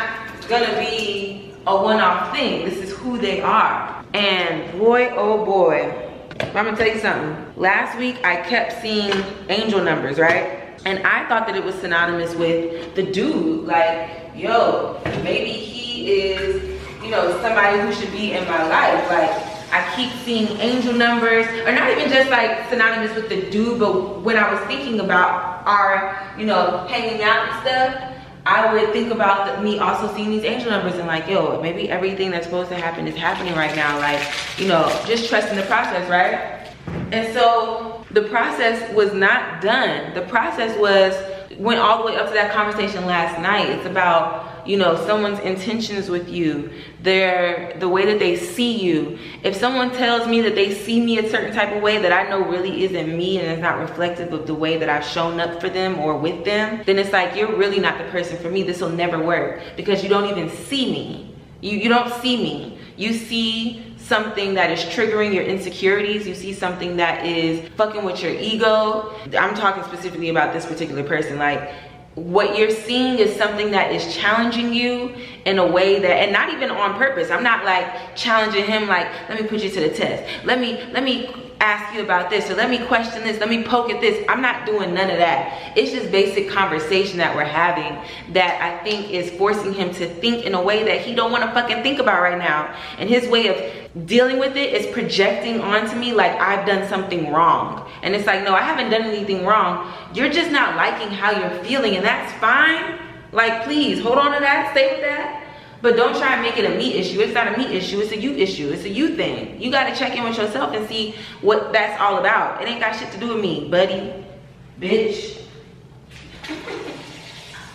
gonna be a one-off thing. This is who they are. And boy, oh boy, I'm gonna tell you something. Last week, I kept seeing angel numbers, right? And I thought that it was synonymous with the dude. Like, yo, maybe he is, you know, somebody who should be in my life. Like, I keep seeing angel numbers, or not even just like synonymous with the dude, but when I was thinking about our, you know, hanging out and stuff, I would think about me also seeing these angel numbers and like, yo, maybe everything that's supposed to happen is happening right now. Like, you know, just trusting the process, right? And so the process was not done. The process went all the way up to that conversation last night. It's about, you know, someone's intentions with you, the way that they see you. If someone tells me that they see me a certain type of way that I know really isn't me and is not reflective of the way that I've shown up for them or with them, then it's like, you're really not the person for me. This will never work because you don't even see me. You don't see me. You see something that is triggering your insecurities. You see something that is fucking with your ego. I'm talking specifically about this particular person. Like, what you're seeing is something that is challenging you in a way that, and not even on purpose. I'm not like challenging him like, let me put you to the test. Let me ask you about this, or let me question this, let me poke at this. I'm not doing none of that. It's just basic conversation that we're having that I think is forcing him to think in a way that he don't want to fucking think about right now. And his way of dealing with it is projecting onto me like I've done something wrong. And it's like, no, I haven't done anything wrong. You're just not liking how you're feeling, and that's fine. Like, please, hold on to that, stay with that. But don't try and make it a me issue. It's not a me issue, it's a you issue. It's a you thing. You gotta check in with yourself and see what that's all about. It ain't got shit to do with me, buddy. Bitch.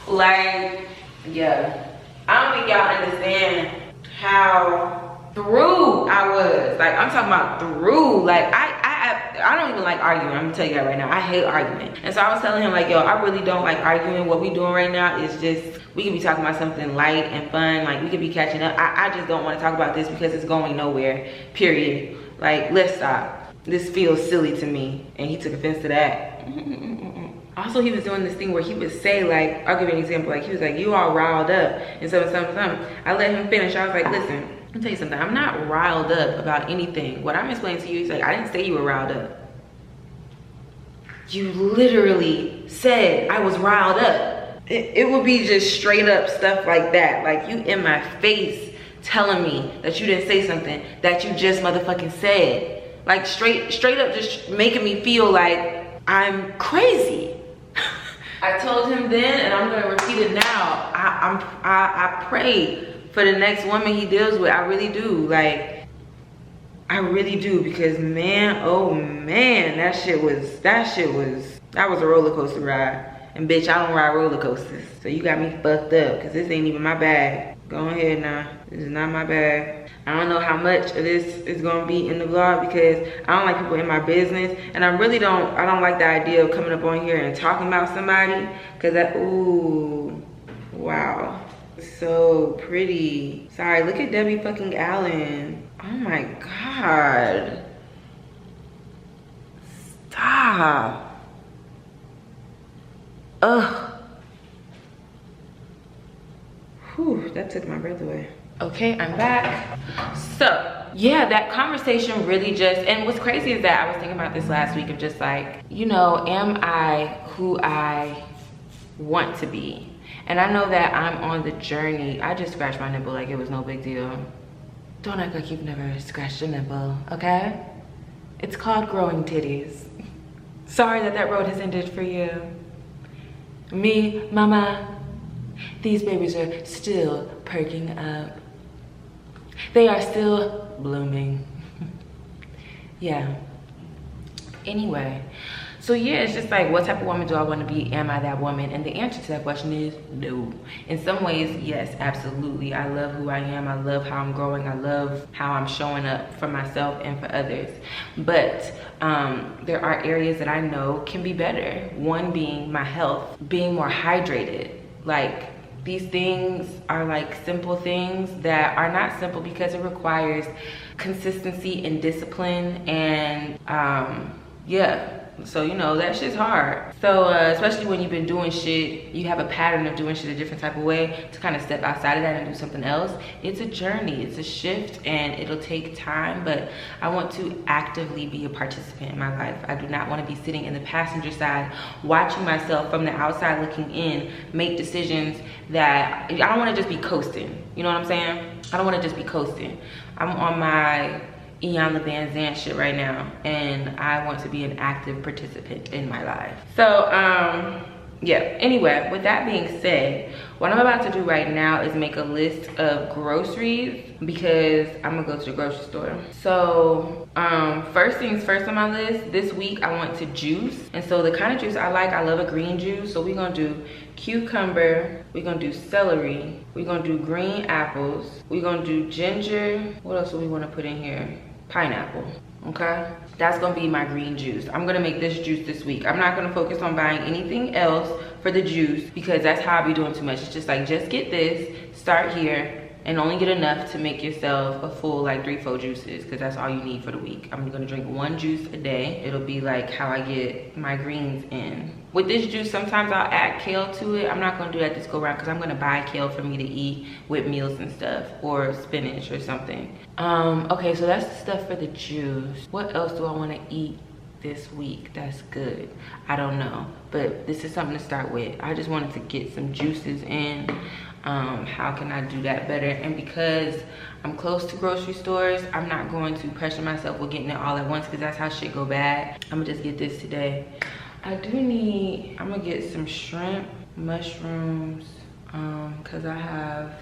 Like, yeah. I don't think y'all understand how through I was. Like, I'm talking about through. Like, I don't even like arguing. I'm gonna tell you that right now. I hate arguing. And so I was telling him, like, yo, I really don't like arguing. What we doing right now is just, we could be talking about something light and fun. Like, we could be catching up. I just don't want to talk about this because it's going nowhere, period. Like, let's stop. This feels silly to me. And he took offense to that. Also, he was doing this thing where he would say, like, I'll give you an example. Like, he was like, you all riled up and something. I let him finish. I was like, listen, let me tell you something. I'm not riled up about anything. What I'm explaining to you is, like, I didn't say you were riled up. You literally said I was riled up. It would be just straight up stuff like that. Like, you in my face telling me that you didn't say something that you just motherfucking said. Like, straight up just making me feel like I'm crazy. I told him then, and I'm gonna repeat it now. I pray for the next woman he deals with. I really do. Like, I really do, because man, oh man, that was a roller coaster ride. And bitch, I don't ride roller coasters. So you got me fucked up, because this ain't even my bag. Go ahead now. This is not my bag. I don't know how much of this is gonna be in the vlog, because I don't like people in my business, and I don't like the idea of coming up on here and talking about somebody, because that, ooh, wow, so pretty. Sorry, look at Debbie fucking Allen. Oh my God. Stop. Ugh. Whew, that took my breath away. Okay, I'm back. So, yeah, that conversation really just, and what's crazy is that I was thinking about this last week of just like, you know, am I who I want to be? And I know that I'm on the journey. I just scratched my nipple like it was no big deal. Don't act like you've never scratched a nipple, okay? It's called growing titties. Sorry that road has ended for you. Me, mama, these babies are still perking up. They are still blooming. Yeah. Anyway, so yeah, it's just like, what type of woman do I want to be? Am I that woman? And the answer to that question is no. In some ways, yes, absolutely. I love who I am. I love how I'm growing. I love how I'm showing up for myself and for others. But there are areas that I know can be better. One being my health, being more hydrated. Like, these things are like simple things that are not simple because it requires consistency and discipline, and yeah, so you know, that shit's hard. So especially when you've been doing shit, you have a pattern of doing shit a different type of way, to kind of step outside of that and do something else, it's a journey, it's a shift, and it'll take time. But I want to actively be a participant in my life. I do not want to be sitting in the passenger side watching myself from the outside looking in make decisions that, I don't want to just be coasting, you know what I'm saying? I don't want to just be coasting. I'm on my Iyanla Vanzant shit right now, and I want to be an active participant in my life. So yeah, anyway, with that being said, what I'm about to do right now is make a list of groceries, because I'm gonna go to the grocery store. So first things first on my list, this week I want to juice. And so the kind of juice I like, I love a green juice. So we're gonna do cucumber, we're gonna do celery, we're gonna do green apples, we're gonna do ginger. What else do we want to put in here? Pineapple. Okay, that's gonna be my green juice. I'm gonna make this juice this week. I'm not gonna focus on buying anything else for the juice, because that's how I be doing too much. It's just like, just get this, start here, and only get enough to make yourself a full like 3-4 juices, because that's all you need for the week. I'm gonna drink 1 juice a day. It'll be like how I get my greens in. With this juice, sometimes I'll add kale to it. I'm not gonna do that this go around, because I'm gonna buy kale for me to eat with meals and stuff, or spinach or something. Okay, so that's the stuff for the juice. What else do I wanna eat this week that's good? I don't know, but this is something to start with. I just wanted to get some juices in. How can I do that better? And because I'm close to grocery stores, I'm not going to pressure myself with getting it all at once, because that's how shit go bad. I'm gonna just get this today. I'm gonna get some shrimp, mushrooms, Cause I have,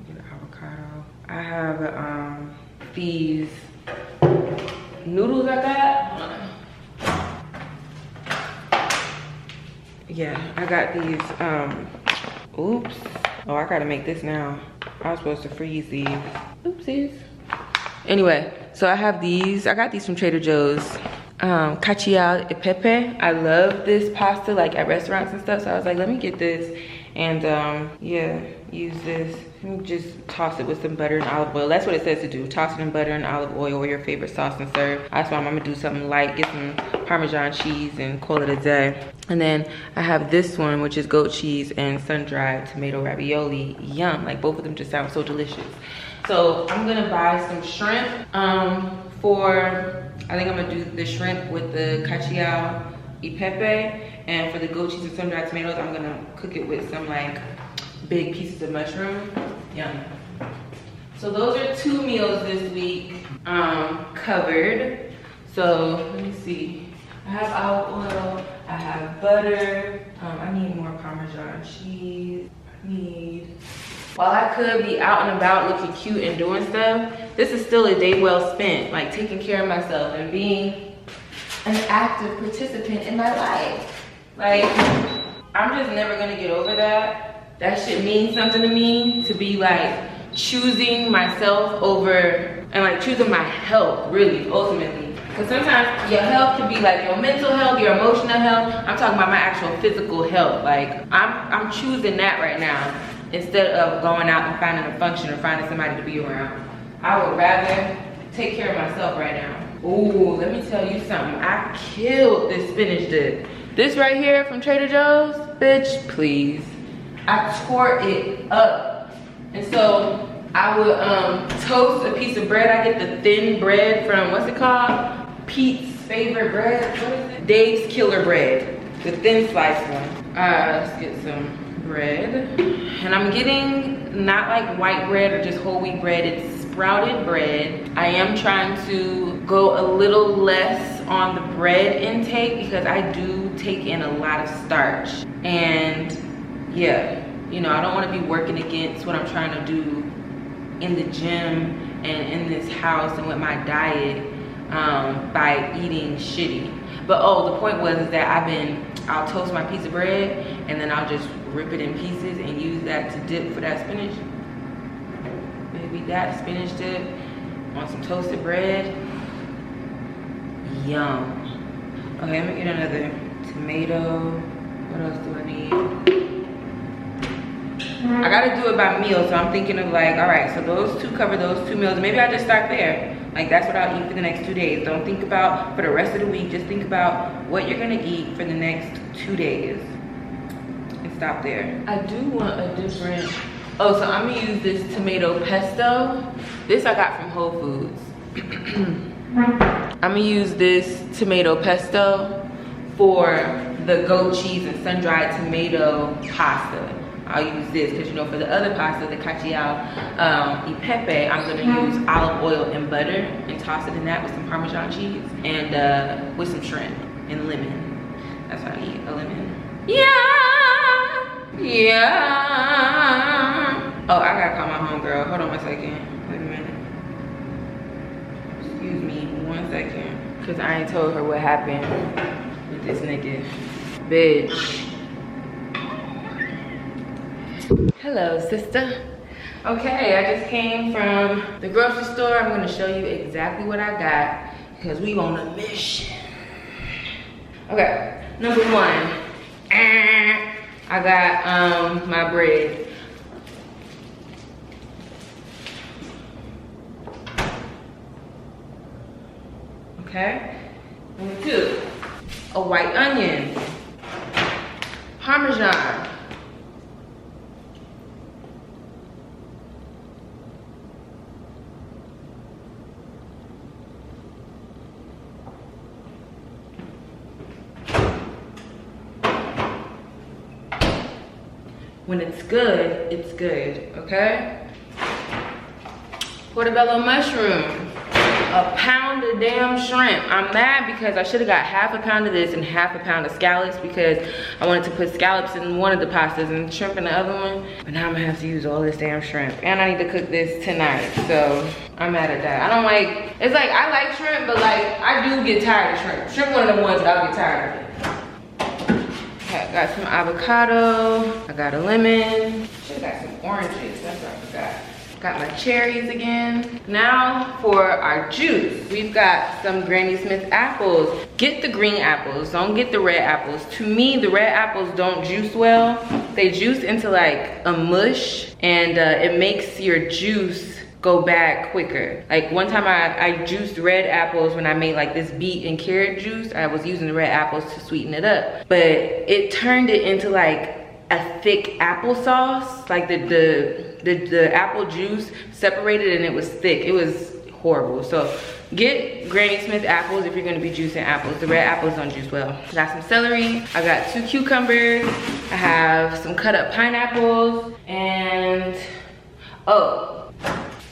get avocado. I have these noodles I got. Yeah, I got these, oops. Oh, I gotta make this now. I was supposed to freeze these. Oopsies. Anyway, so I have these. I got these from Trader Joe's. Cacio e pepe. I love this pasta like at restaurants and stuff. So I was like, let me get this and yeah, use this. Let me just toss it with some butter and olive oil. That's what it says to do. Toss it in butter and olive oil or your favorite sauce and serve. That's why I'm gonna do something light. Get some Parmesan cheese and call it a day. And then I have this one, which is goat cheese and sun-dried tomato ravioli. Yum, like both of them just sound so delicious. So I'm gonna buy some shrimp I think I'm gonna do the shrimp with the cacio e pepe, and for the goat cheese and sun-dried tomatoes, I'm gonna cook it with some like big pieces of mushroom. Yum. So those are 2 meals this week covered. So let me see. I have olive oil, I have butter. I need more Parmesan cheese. While I could be out and about looking cute and doing stuff, this is still a day well spent, like taking care of myself and being an active participant in my life. Like, I'm just never gonna get over that. That shit means something to me, to be like choosing myself over, and like choosing my health, really, ultimately. Because sometimes your health can be like your mental health, your emotional health. I'm talking about my actual physical health. Like, I'm choosing that right now, instead of going out and finding a function or finding somebody to be around. I would rather take care of myself right now. Ooh, let me tell you something. I killed this spinach dip. This right here from Trader Joe's, bitch, please. I tore it up. And so I would toast a piece of bread. I get the thin bread from, what's it called? Pete's Favorite Bread, what is it? Dave's Killer Bread, the thin sliced one. Let's get some bread. And I'm getting not like white bread or just whole wheat bread, it's sprouted bread. I am trying to go a little less on the bread intake because I do take in a lot of starch. And yeah, you know, I don't want to be working against what I'm trying to do in the gym and in this house and with my diet by eating shitty. But oh, the point was is that I'll toast my piece of bread and then I'll just rip it in pieces and use that to dip for that spinach. Maybe that spinach dip on some toasted bread. Yum. Okay, let me get another tomato. What else do I need? I gotta do it by meal, so I'm thinking of like, all right, so those 2 cover those 2 meals. Maybe I just start there. Like, that's what I'll eat for the next 2 days. Don't think about for the rest of the week. Just think about what you're gonna eat for the next 2 days. And stop there. I do want a different, oh, so I'm gonna use this tomato pesto. This I got from Whole Foods. I'm gonna use this tomato pesto for the goat cheese and sun-dried tomato pasta. I'll use this because, you know, for the other pasta, the cacio e pepe, I'm gonna use olive oil and butter and toss it in that with some Parmesan cheese and with some shrimp and lemon. That's what I need, a lemon. Yeah. Oh, I gotta call my homegirl. Hold on 1 second. Wait a minute. Excuse me, 1 second. Because I ain't told her what happened with this nigga. Bitch. Hello, sister. Okay, I just came from the grocery store. I'm gonna show you exactly what I got because we on a mission. Okay, number 1, I got my bread. Okay, number 2, a white onion, Parmesan. When it's good, okay? Portobello mushroom. a pound of damn shrimp. I'm mad because I should have got half a pound of this and half a pound of scallops because I wanted to put scallops in one of the pastas and shrimp in the other one. But now I'm gonna have to use all this damn shrimp. And I need to cook this tonight, so I'm mad at that. I don't like, it's like I like shrimp, but like I do get tired of shrimp. Shrimp one of the ones that I'll get tired of it. Okay, I got some avocado, I got a lemon. Should've got some oranges, that's what I forgot. Got my cherries again. Now for our juice. We've got some Granny Smith apples. Get the green apples, don't get the red apples. To me, the red apples don't juice well. They juice into like a mush and it makes your juice go bad quicker. Like one time I juiced red apples when I made like this beet and carrot juice. I was using the red apples to sweeten it up. But it turned it into like a thick applesauce. Like the apple juice separated and it was thick. It was horrible. So get Granny Smith apples if you're gonna be juicing apples. The red apples don't juice well. I got some celery, I got 2 cucumbers, I have some cut up pineapples, and oh,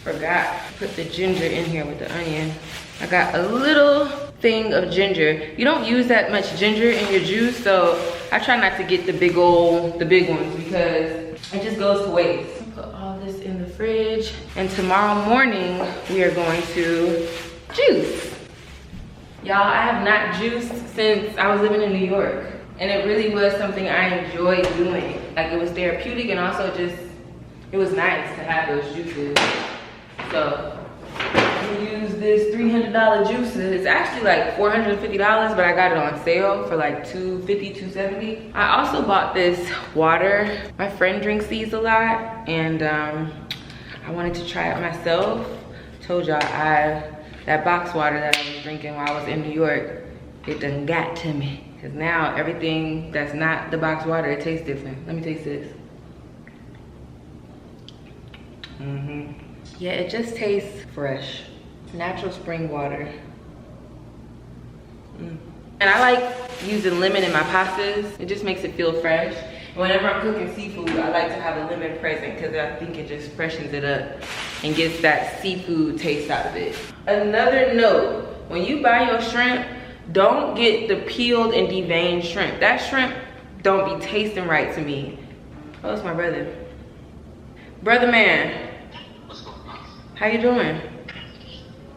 forgot to put the ginger in here with the onion. I got a little thing of ginger. You don't use that much ginger in your juice, so I try not to get the big ones because it just goes to waste. Put all this in the fridge, and tomorrow morning we are going to juice. Y'all, I have not juiced since I was living in New York, and it really was something I enjoyed doing. Like it was therapeutic, and also just, it was nice to have those juices. So we use this $300 juicer. It's actually like $450, but I got it on sale for like $250, $270. I also bought this water. My friend drinks these a lot, and I wanted to try it myself. Told y'all that box water that I was drinking while I was in New York, it done got to me. Cause now everything that's not the box water, it tastes different. Let me taste this. Yeah, it just tastes fresh. Natural spring water. And I like using lemon in my pastas. It just makes it feel fresh. Whenever I'm cooking seafood, I like to have a lemon present because I think it just freshens it up and gets that seafood taste out of it. Another note, when you buy your shrimp, don't get the peeled and deveined shrimp. That shrimp don't be tasting right to me. Oh, it's my brother. Brother man. How you doing?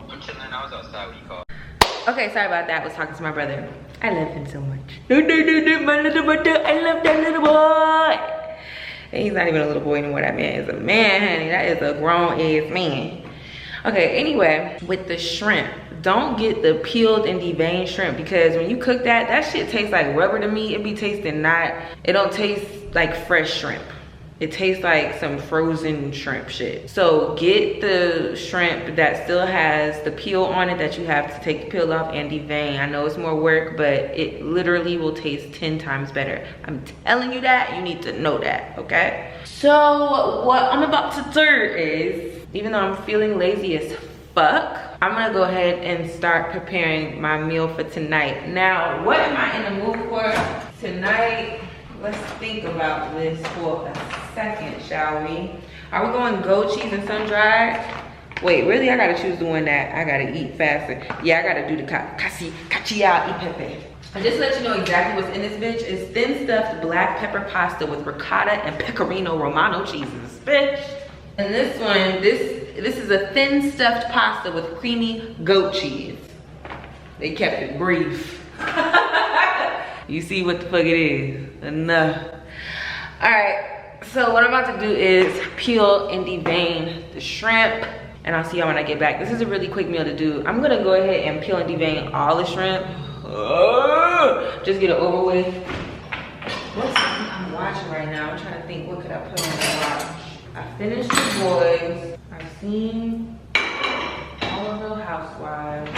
I'm chilling. I was outside when you called. Okay, sorry about that. I was talking to my brother. I love him so much. My little brother. I love that little boy. And he's not even a little boy anymore. That man is a man, honey. That is a grown-ass man. Okay, anyway, with the shrimp, don't get the peeled and deveined shrimp because when you cook that, that shit tastes like rubber to me. It be tasting it don't taste like fresh shrimp. It tastes like some frozen shrimp shit. So get the shrimp that still has the peel on it that you have to take the peel off and devein. I know it's more work, but it literally will taste 10 times better. I'm telling you that, you need to know that, okay? So what I'm about to do is, even though I'm feeling lazy as fuck, I'm gonna go ahead and start preparing my meal for tonight. Now, what am I in the mood for tonight? Let's think about this for a second, shall we? Are we going goat cheese and sun-dried? Wait, really? I gotta choose the one that I gotta eat faster. Yeah, I gotta do the cacio e pepe. And just to let you know exactly what's in this bitch, is thin stuffed black pepper pasta with ricotta and pecorino romano cheeses, bitch. And this one, this is a thin stuffed pasta with creamy goat cheese. They kept it brief. You see what the fuck it is. Enough. All right, so what I'm about to do is peel and devein the shrimp, and I'll see y'all when I get back. This is a really quick meal to do. I'm gonna go ahead and peel and devein all the shrimp. Just get it over with. What's I'm watching right now? I'm trying to think, what could I put on the watch? I finished The Boys. I've seen all of Real Housewives.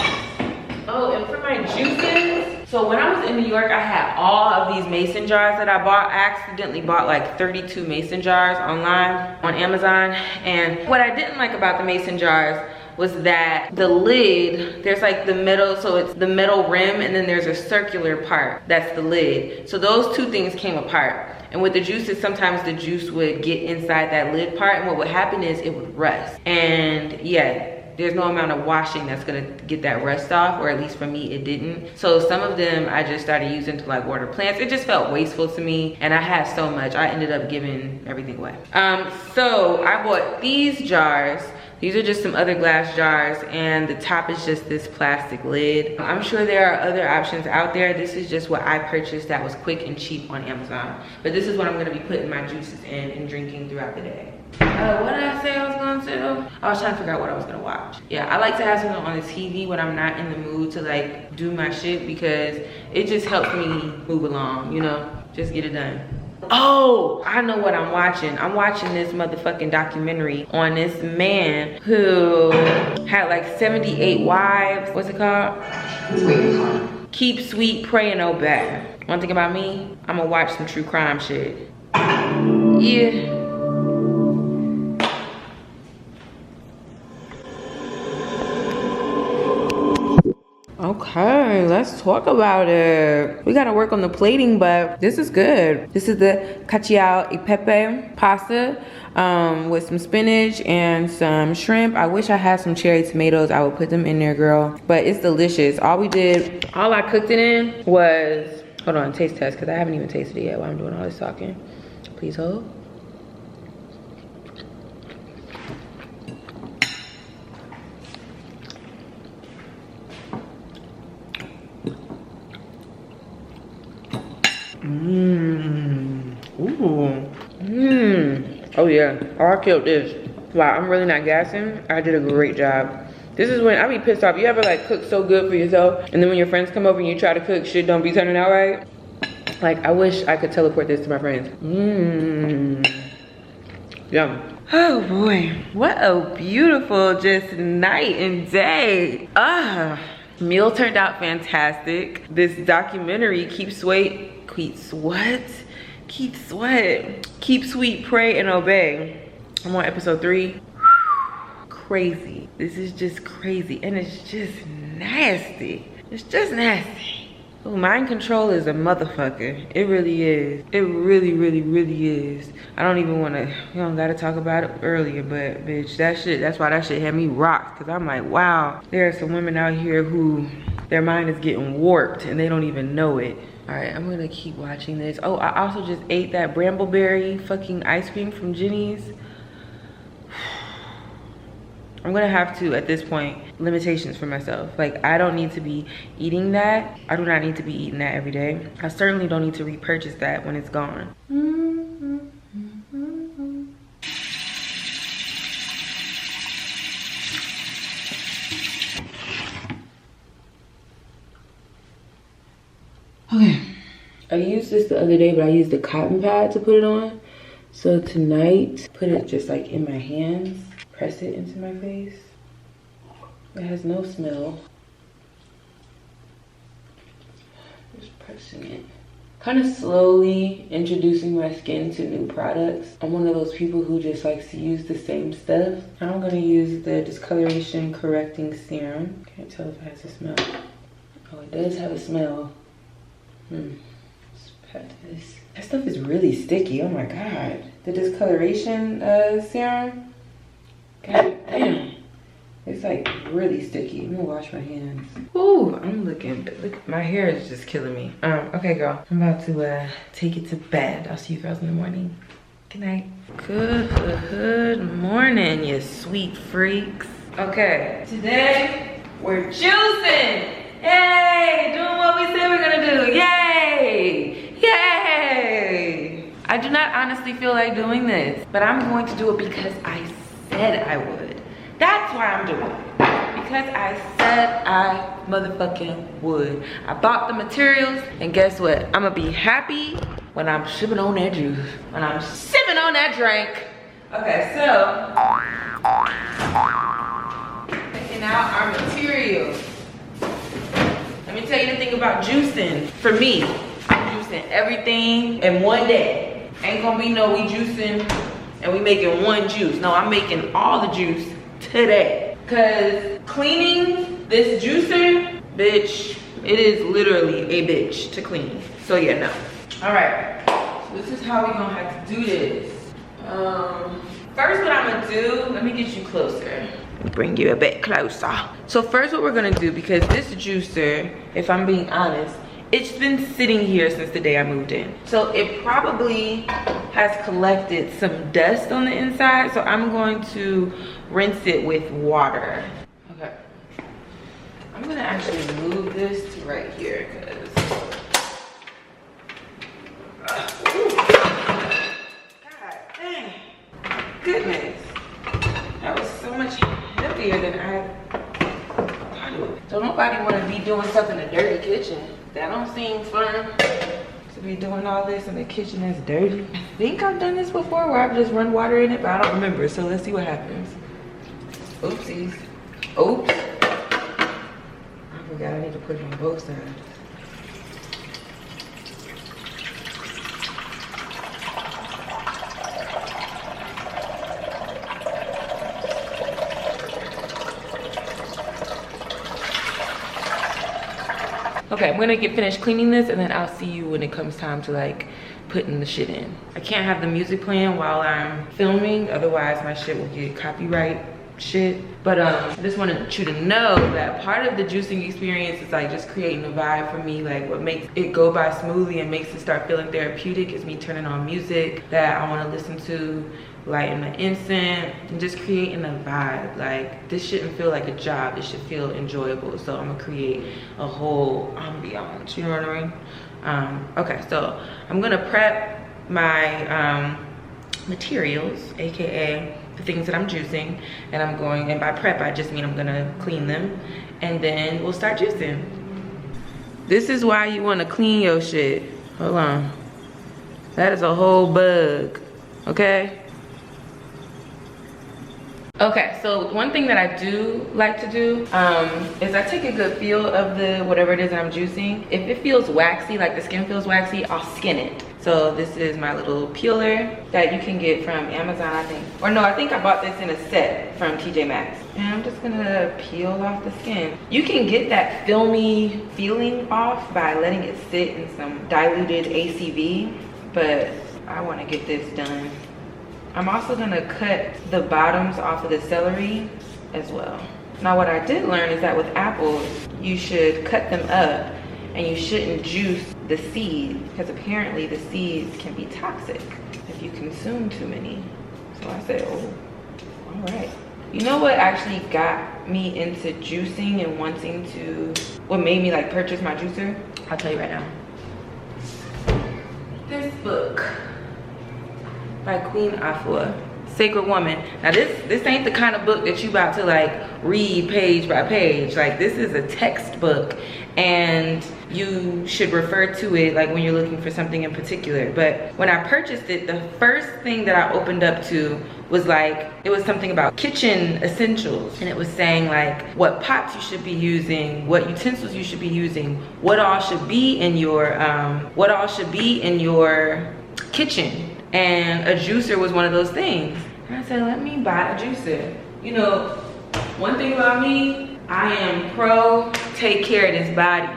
Oh, and for my juices, so when I was in New York, I had all of these mason jars that I bought. I accidentally bought like 32 mason jars online on Amazon. And what I didn't like about the mason jars was that the lid, there's like the metal, so it's the metal rim, and then there's a circular part, that's the lid. So those two things came apart. And with the juices, sometimes the juice would get inside that lid part, and what would happen is it would rust. And yeah, there's no amount of washing that's gonna get that rust off, or at least for me, it didn't. So some of them I just started using to like water plants. It just felt wasteful to me, and I had so much, I ended up giving everything away. So I bought these jars. These are just some other glass jars, and the top is just this plastic lid. I'm sure there are other options out there. This is just what I purchased that was quick and cheap on Amazon. But this is what I'm gonna be putting my juices in and drinking throughout the day. What did I say I was going to? I was trying to figure out what I was gonna watch. Yeah, I like to have something on the TV when I'm not in the mood to like do my shit, because it just helps me move along, you know? Just get it done. Oh, I know what I'm watching. I'm watching this motherfucking documentary on this man who had like 78 wives. What's it called? Keep Sweet, Pray and Obey. One thing about me, I'm gonna watch some true crime shit. Yeah. Okay, let's talk about it. We gotta work on the plating, but this is good. This is the cacio e pepe pasta with some spinach and some shrimp. I wish I had some cherry tomatoes. I would put them in there, girl. But it's delicious. All I cooked it in was, hold on, taste test, because I haven't even tasted it yet while I'm doing all this talking. Please hold. Oh yeah, I killed this. Wow, I'm really not gassing. I did a great job. This is when I be pissed off. You ever like cook so good for yourself, and then when your friends come over and you try to cook, shit don't be turning out right? Like, I wish I could teleport this to my friends. Yum. Oh boy, what a beautiful just night and day. Meal turned out fantastic. This documentary, Keep Sweet, Pray and Obey. I'm on episode 3. Crazy. This is just crazy, and it's just nasty. It's just nasty. Ooh, mind control is a motherfucker. It really is. It really, really, really is. I don't even want to, we don't gotta talk about it earlier, but bitch, that's why that shit had me rocked, because I'm like, wow, there are some women out here who their mind is getting warped and they don't even know it. All right, I'm gonna keep watching this. Oh, I also just ate that Brambleberry fucking ice cream from Jenny's. I'm gonna have to, at this point, limitations for myself. Like, I don't need to be eating that. I do not need to be eating that every day. I certainly don't need to repurchase that when it's gone. Okay, I used this the other day, but I used a cotton pad to put it on. So tonight, put it just like in my hands, press it into my face. It has no smell. Just pressing it. Kind of slowly introducing my skin to new products. I'm one of those people who just likes to use the same stuff. I'm gonna use the Discoloration Correcting Serum. Can't tell if it has a smell. Oh, it does have a smell. Let's pat this. That stuff is really sticky. Oh my god. The discoloration serum. God damn. It's like really sticky. I'm gonna wash my hands. Ooh, I'm looking. Look, my hair is just killing me. Okay, girl. I'm about to take it to bed. I'll see you girls in the morning. Good night. Good morning, you sweet freaks. Okay, today we're juicing. Yay! Doing what we said we're gonna do. Yay! Yay! I do not honestly feel like doing this, but I'm going to do it because I said I would. That's why I'm doing it. Because I said I motherfucking would. I bought the materials, and guess what? I'm gonna be happy when I'm sipping on that juice. When I'm sipping on that drink. Okay, so taking out our materials. Let me tell you the thing about juicing. For me, I'm juicing everything in one day. Ain't gonna be no we juicing and we making one juice. No, I'm making all the juice today. Cause cleaning this juicer, bitch, it is literally a bitch to clean. So yeah, no. All right, so this is how we gonna have to do this. First what I'm gonna do, let me get you closer. Bring you a bit closer. So first what we're gonna do, because this juicer, if I'm being honest, it's been sitting here since the day I moved in. So it probably has collected some dust on the inside. So I'm going to rinse it with water. Okay. I'm gonna actually move this to right here because God dang. Goodness. That was so much heavier than I thought it would. So nobody wanna be doing stuff in a dirty kitchen. That don't seem fun. To be doing all this in the kitchen that's dirty. I think I've done this before where I've just run water in it, but I don't remember. So let's see what happens. Oopsies. Oops. I forgot I need to put it on both sides. Okay, I'm gonna get finished cleaning this and then I'll see you when it comes time to like putting the shit in. I can't have the music playing while I'm filming, otherwise my shit will get copyright shit. But I just wanted you to know that part of the juicing experience is like just creating a vibe for me. Like what makes it go by smoothly and makes it start feeling therapeutic is me turning on music that I wanna listen to, lighting the incense, and just creating a vibe. Like this shouldn't feel like a job, it should feel enjoyable. So I'm gonna create a whole ambiance, you know what I mean? Okay, so I'm gonna prep my materials, aka the things that I'm juicing, and I'm going, and by prep I just mean I'm gonna clean them and then we'll start juicing. This is why you wanna clean your shit. Hold on. That is a whole bug, okay? Okay, so one thing that I do like to do is I take a good feel of the whatever it is that I'm juicing. If it feels waxy, like the skin feels waxy, I'll skin it. So this is my little peeler that you can get from Amazon, I think. Or no, I think I bought this in a set from TJ Maxx. And I'm just gonna peel off the skin. You can get that filmy feeling off by letting it sit in some diluted ACV, but I wanna get this done. I'm also gonna cut the bottoms off of the celery as well. Now what I did learn is that with apples, you should cut them up and you shouldn't juice the seeds because apparently the seeds can be toxic if you consume too many. So I said, oh, all right. You know what actually got me into juicing and wanting to, what made me like purchase my juicer? I'll tell you right now. This book by Queen Afua, Sacred Woman. Now this ain't the kind of book that you about to like read page by page. Like this is a textbook and you should refer to it like when you're looking for something in particular. But when I purchased it, the first thing that I opened up to was like, it was something about kitchen essentials. And it was saying like what pots you should be using, what utensils you should be using, what all should be in your kitchen. And a juicer was one of those things. And I said, let me buy a juicer. You know, one thing about me, I am pro take care of this body.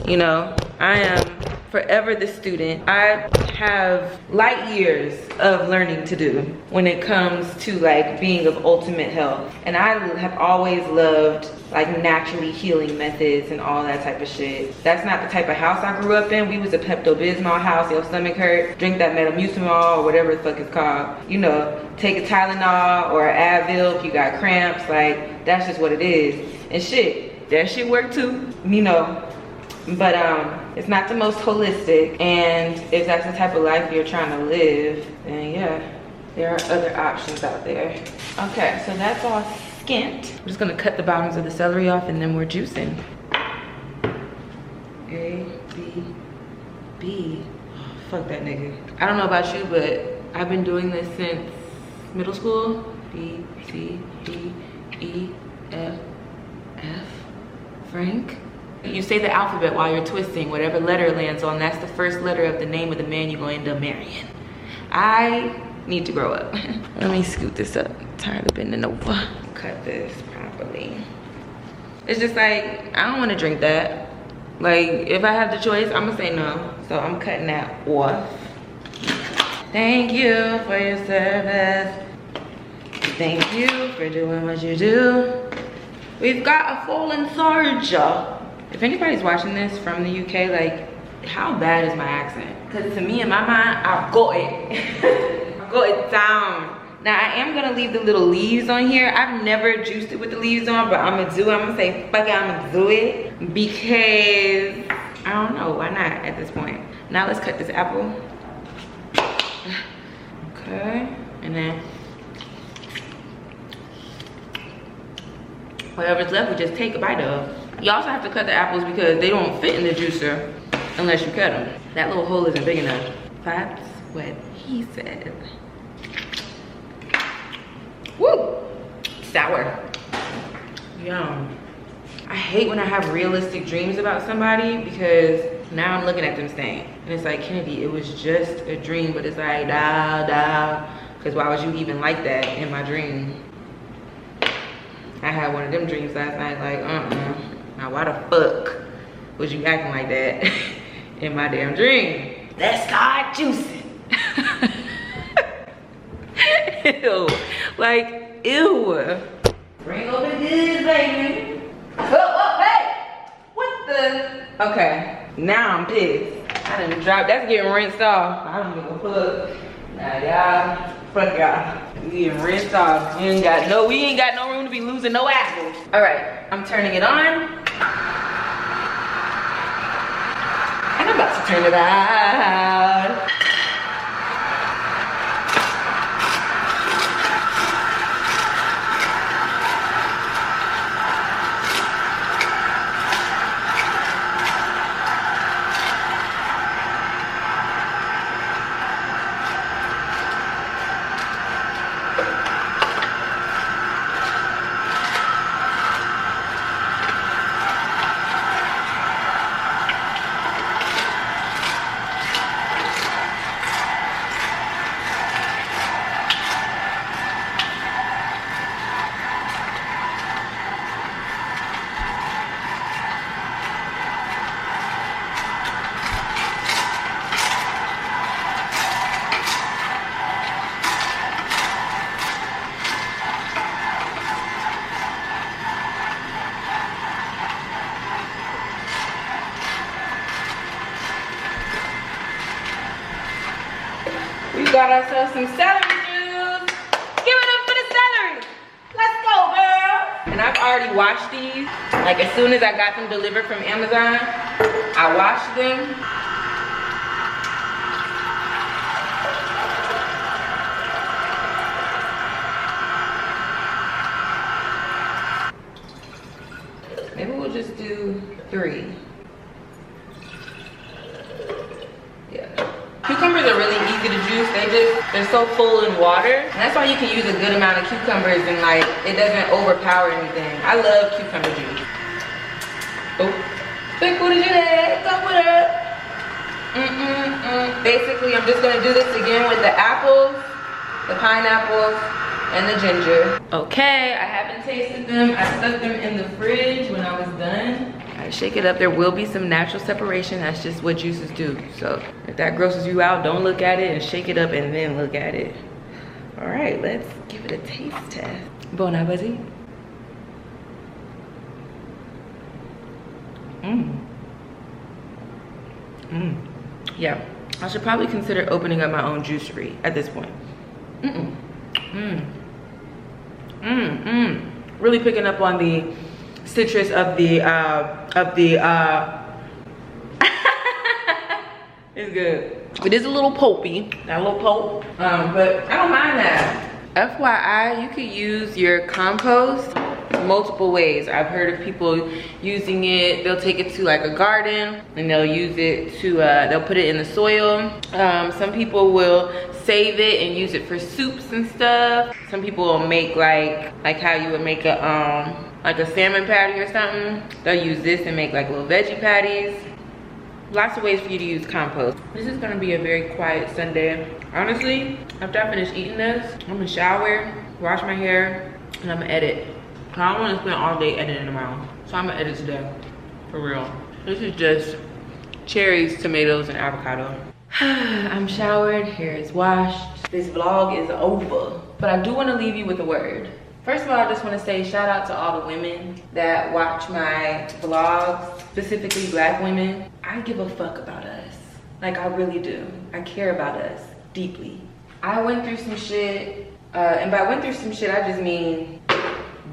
You know, I am forever the student. I have light years of learning to do when it comes to like being of ultimate health. And I have always loved like naturally healing methods and all that type of shit. That's not the type of house I grew up in. We was a Pepto-Bismol house. Your stomach hurt, drink that Metamucil or whatever the fuck it's called. You know, take a Tylenol or an Advil if you got cramps. Like, that's just what it is. And shit, that shit work too, you know. But it's not the most holistic, and if that's the type of life you're trying to live, then yeah, there are other options out there. Okay, so that's all skinned. I'm just gonna cut the bottoms of the celery off and then we're juicing. A, B, B. Oh, fuck that nigga. I don't know about you, but I've been doing this since middle school. B, C, D, E, F, F, Frank. You say the alphabet while you're twisting. Whatever letter it lands on, that's the first letter of the name of the man you're going to end up marrying. I need to grow up. Let me scoot this up. I'm tired of bending over. Cut this properly. It's just like, I don't want to drink that. Like, if I have the choice, I'm gonna say no. So I'm cutting that off. Thank you for your service. Thank you for doing what you do. We've got a fallen soldier. If anybody's watching this from the UK, like, how bad is my accent? Because to me, in my mind, I've got it. I've got it down. Now, I am gonna leave the little leaves on here. I've never juiced it with the leaves on, but I'm gonna say, fuck it, I'm gonna do it. Because, I don't know, why not at this point? Now let's cut this apple. Okay, and then whatever's left, we just take a bite of. You also have to cut the apples because they don't fit in the juicer unless you cut them. That little hole isn't big enough. That's what he said. Woo! Sour. Yum. I hate when I have realistic dreams about somebody because now I'm looking at them saying, and it's like, Kennedy, it was just a dream, but it's like, because why would you even like that in my dream? I had one of them dreams last night, like, now why the fuck was you acting like that in my damn dream? Let's start juicing. Ew, like, ew. Bring over this, baby. Oh, hey, what the? Okay, now I'm pissed. I done dropped, that's getting rinsed off. I don't give a fuck. Nah, y'all, fuck y'all. We getting rinsed off. We ain't got no room to be losing no apples. All right, I'm turning it on. And I'm about to turn it out. Got ourselves some celery juice. Give it up for the celery. Let's go, girl. And I've already washed these. Like as soon as I got them delivered from Amazon, I washed them. Maybe we'll just do 3. Cucumbers are really easy to juice. They're so full in water. And that's why you can use a good amount of cucumbers and like, it doesn't overpower anything. I love cucumber juice. Oh, big booty Jeanette, come with her. Basically, I'm just gonna do this again with the apples, the pineapples, and the ginger. Okay, I haven't tasted them. I stuck them in the fridge when I was done. I shake it up. There will be some natural separation. That's just what juices do. So if that grosses you out, don't look at it and shake it up and then look at it. All right, let's give it a taste test. Bon appetit. Yeah, I should probably consider opening up my own juicery at this point. Really picking up on the citrus of the it's good. It is a little pulpy, not a little pulp, but I don't mind that. FYI, you could use your compost multiple ways. I've heard of people using it. They'll take it to like a garden and they'll use it to, they'll put it in the soil. Some people will save it and use it for soups and stuff. Some people will make like how you would make a like a salmon patty or something. They'll use this and make like little veggie patties. Lots of ways for you to use compost. This is gonna be a very quiet Sunday. Honestly, after I finish eating this, I'm gonna shower, wash my hair, and I'm gonna edit. I don't wanna spend all day editing tomorrow. So I'm gonna edit today, for real. This is just cherries, tomatoes, and avocado. I'm showered, hair is washed. This vlog is over. but I do want to leave you with a word. First of all, I just want to say shout out to all the women that watch my vlogs, specifically black women. I give a fuck about us. Like, I really do. I care about us deeply. I went through some shit, and by went through some shit, I just mean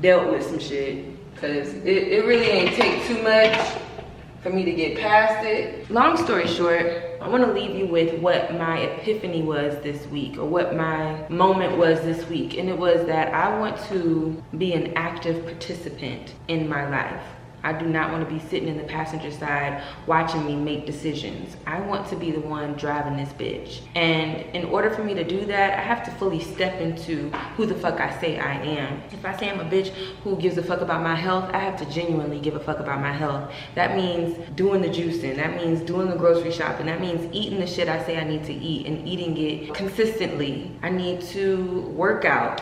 dealt with some shit. Cause it really ain't take too much for me to get past it. Long story short, I wanna leave you with what my epiphany was this week, or what my moment was this week. And it was that I want to be an active participant in my life. I do not want to be sitting in the passenger side watching me make decisions. I want to be the one driving this bitch. And in order for me to do that, I have to fully step into who the fuck I say I am. If I say I'm a bitch who gives a fuck about my health, I have to genuinely give a fuck about my health. That means doing the juicing. That means doing the grocery shopping. That means eating the shit I say I need to eat and eating it consistently. I need to work out.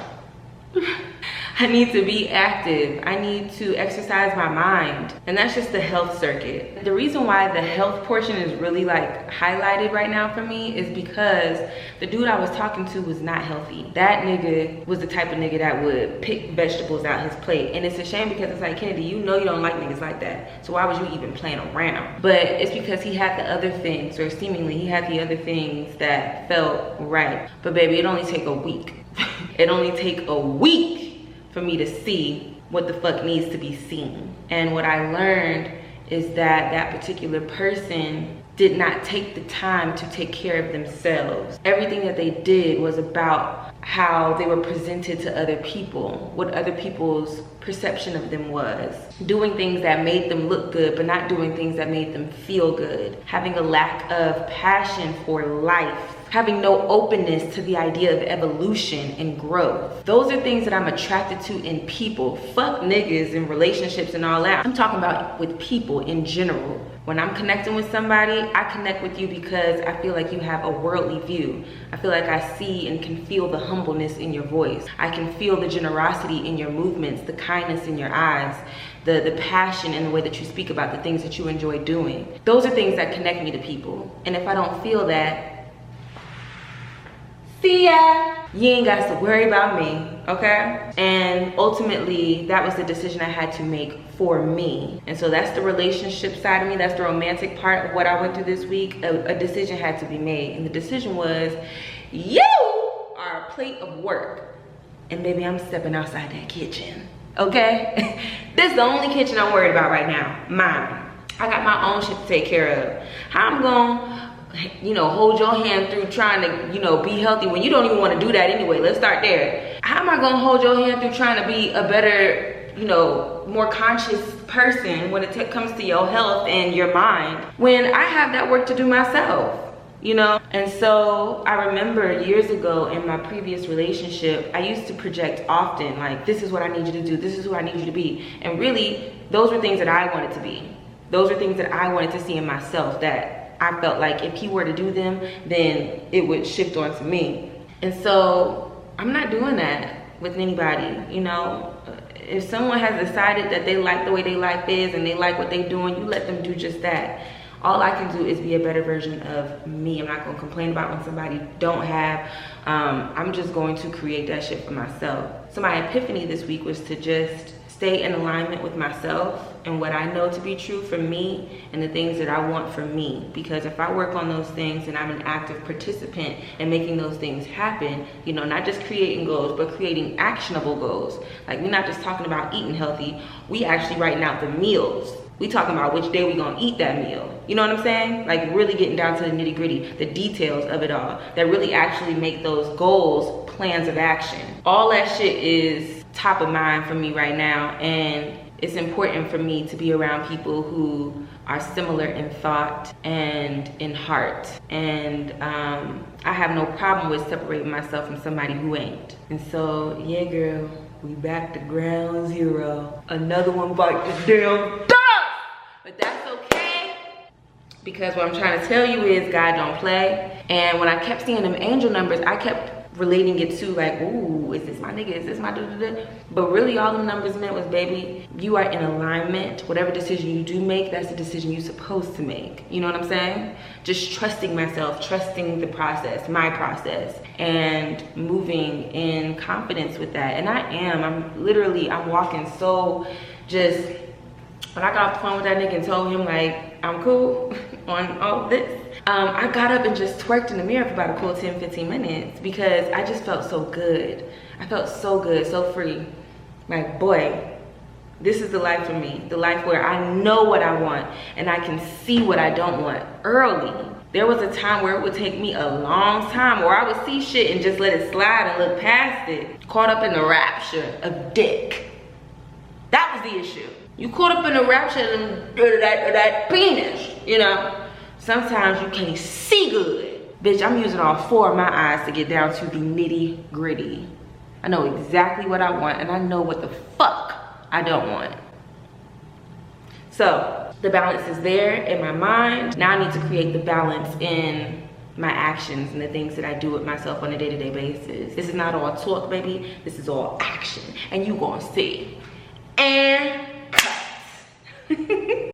I need to be active. I need to exercise my mind. And that's just the health circuit. The reason why the health portion is really like highlighted right now for me is because the dude I was talking to was not healthy. That nigga was the type of nigga that would pick vegetables out his plate. And it's a shame because it's like, Kennedy, you know you don't like niggas like that. So why would you even playing around? But it's because he had the other things, or seemingly he had the other things that felt right. But baby, it only take a week. It only take a week for me to see what the fuck needs to be seen. And what I learned is that that particular person did not take the time to take care of themselves. Everything that they did was about how they were presented to other people, what other people's perception of them was. Doing things that made them look good, but not doing things that made them feel good. Having a lack of passion for life. Having no openness to the idea of evolution and growth. Those are things that I'm attracted to in people. Fuck niggas and relationships and all that. I'm talking about with people in general. When I'm connecting with somebody, I connect with you because I feel like you have a worldly view. I feel like I see and can feel the humbleness in your voice. I can feel the generosity in your movements, the kindness in your eyes, the passion in the way that you speak about the things that you enjoy doing. Those are things that connect me to people. And if I don't feel that, see ya. You ain't got to worry about me, okay? And ultimately, that was the decision I had to make for me. And so that's the relationship side of me. That's the romantic part of what I went through this week. A decision had to be made. And the decision was, you are a plate of work. And baby, I'm stepping outside that kitchen, okay? This is the only kitchen I'm worried about right now, mine. I got my own shit to take care of. How I'm gonna, hold your hand through trying to, be healthy when you don't even want to do that anyway. Let's start there. How am I going to hold your hand through trying to be a better, more conscious person when it comes to your health and your mind when I have that work to do myself, And so I remember years ago in my previous relationship, I used to project often, like, this is what I need you to do. This is who I need you to be. And really, those were things that I wanted to be. Those were things that I wanted to see in myself that I felt like if he were to do them, then it would shift onto me. And so I'm not doing that with anybody, If someone has decided that they like the way their life is and they like what they're doing, you let them do just that. All I can do is be a better version of me. I'm not gonna complain about when somebody don't have. I'm just going to create that shit for myself. So my epiphany this week was to just stay in alignment with myself and what I know to be true for me and the things that I want for me. Because if I work on those things and I'm an active participant in making those things happen, not just creating goals, but creating actionable goals. Like, we're not just talking about eating healthy, we actually writing out the meals. We talking about which day we gonna eat that meal. You know what I'm saying? Like, really getting down to the nitty gritty, the details of it all, that really actually make those goals plans of action. All that shit is top of mind for me right now, and it's important for me to be around people who are similar in thought and in heart. And I have no problem with separating myself from somebody who ain't. And so, yeah, girl, we back to ground zero. Another one bite the damn dust! But that's okay, because what I'm trying to tell you is God don't play. And when I kept seeing them angel numbers, I kept relating it to like, ooh, is this my nigga, is this my da-da-da? But really all the numbers meant was, baby, you are in alignment. Whatever decision you do make, that's the decision you're supposed to make. You know what I'm saying? Just trusting myself, trusting the process, my process, and moving in confidence with that. And I'm walking so just, when I got off the phone with that nigga and told him like, I'm cool on all this, I got up and just twerked in the mirror for about a cool 10-15 minutes because I just felt so good. I felt so good, so free. Like, boy, this is the life for me. The life where I know what I want and I can see what I don't want early. There was a time where it would take me a long time where I would see shit and just let it slide and look past it. Caught up in the rapture of dick. That was the issue. You caught up in the rapture of that penis, you know? Sometimes you can't see good. Bitch, I'm using all 4 of my eyes to get down to the nitty gritty. I know exactly what I want and I know what the fuck I don't want. So the balance is there in my mind. Now I need to create the balance in my actions and the things that I do with myself on a day-to-day basis. This is not all talk, baby. This is all action and you gonna see. And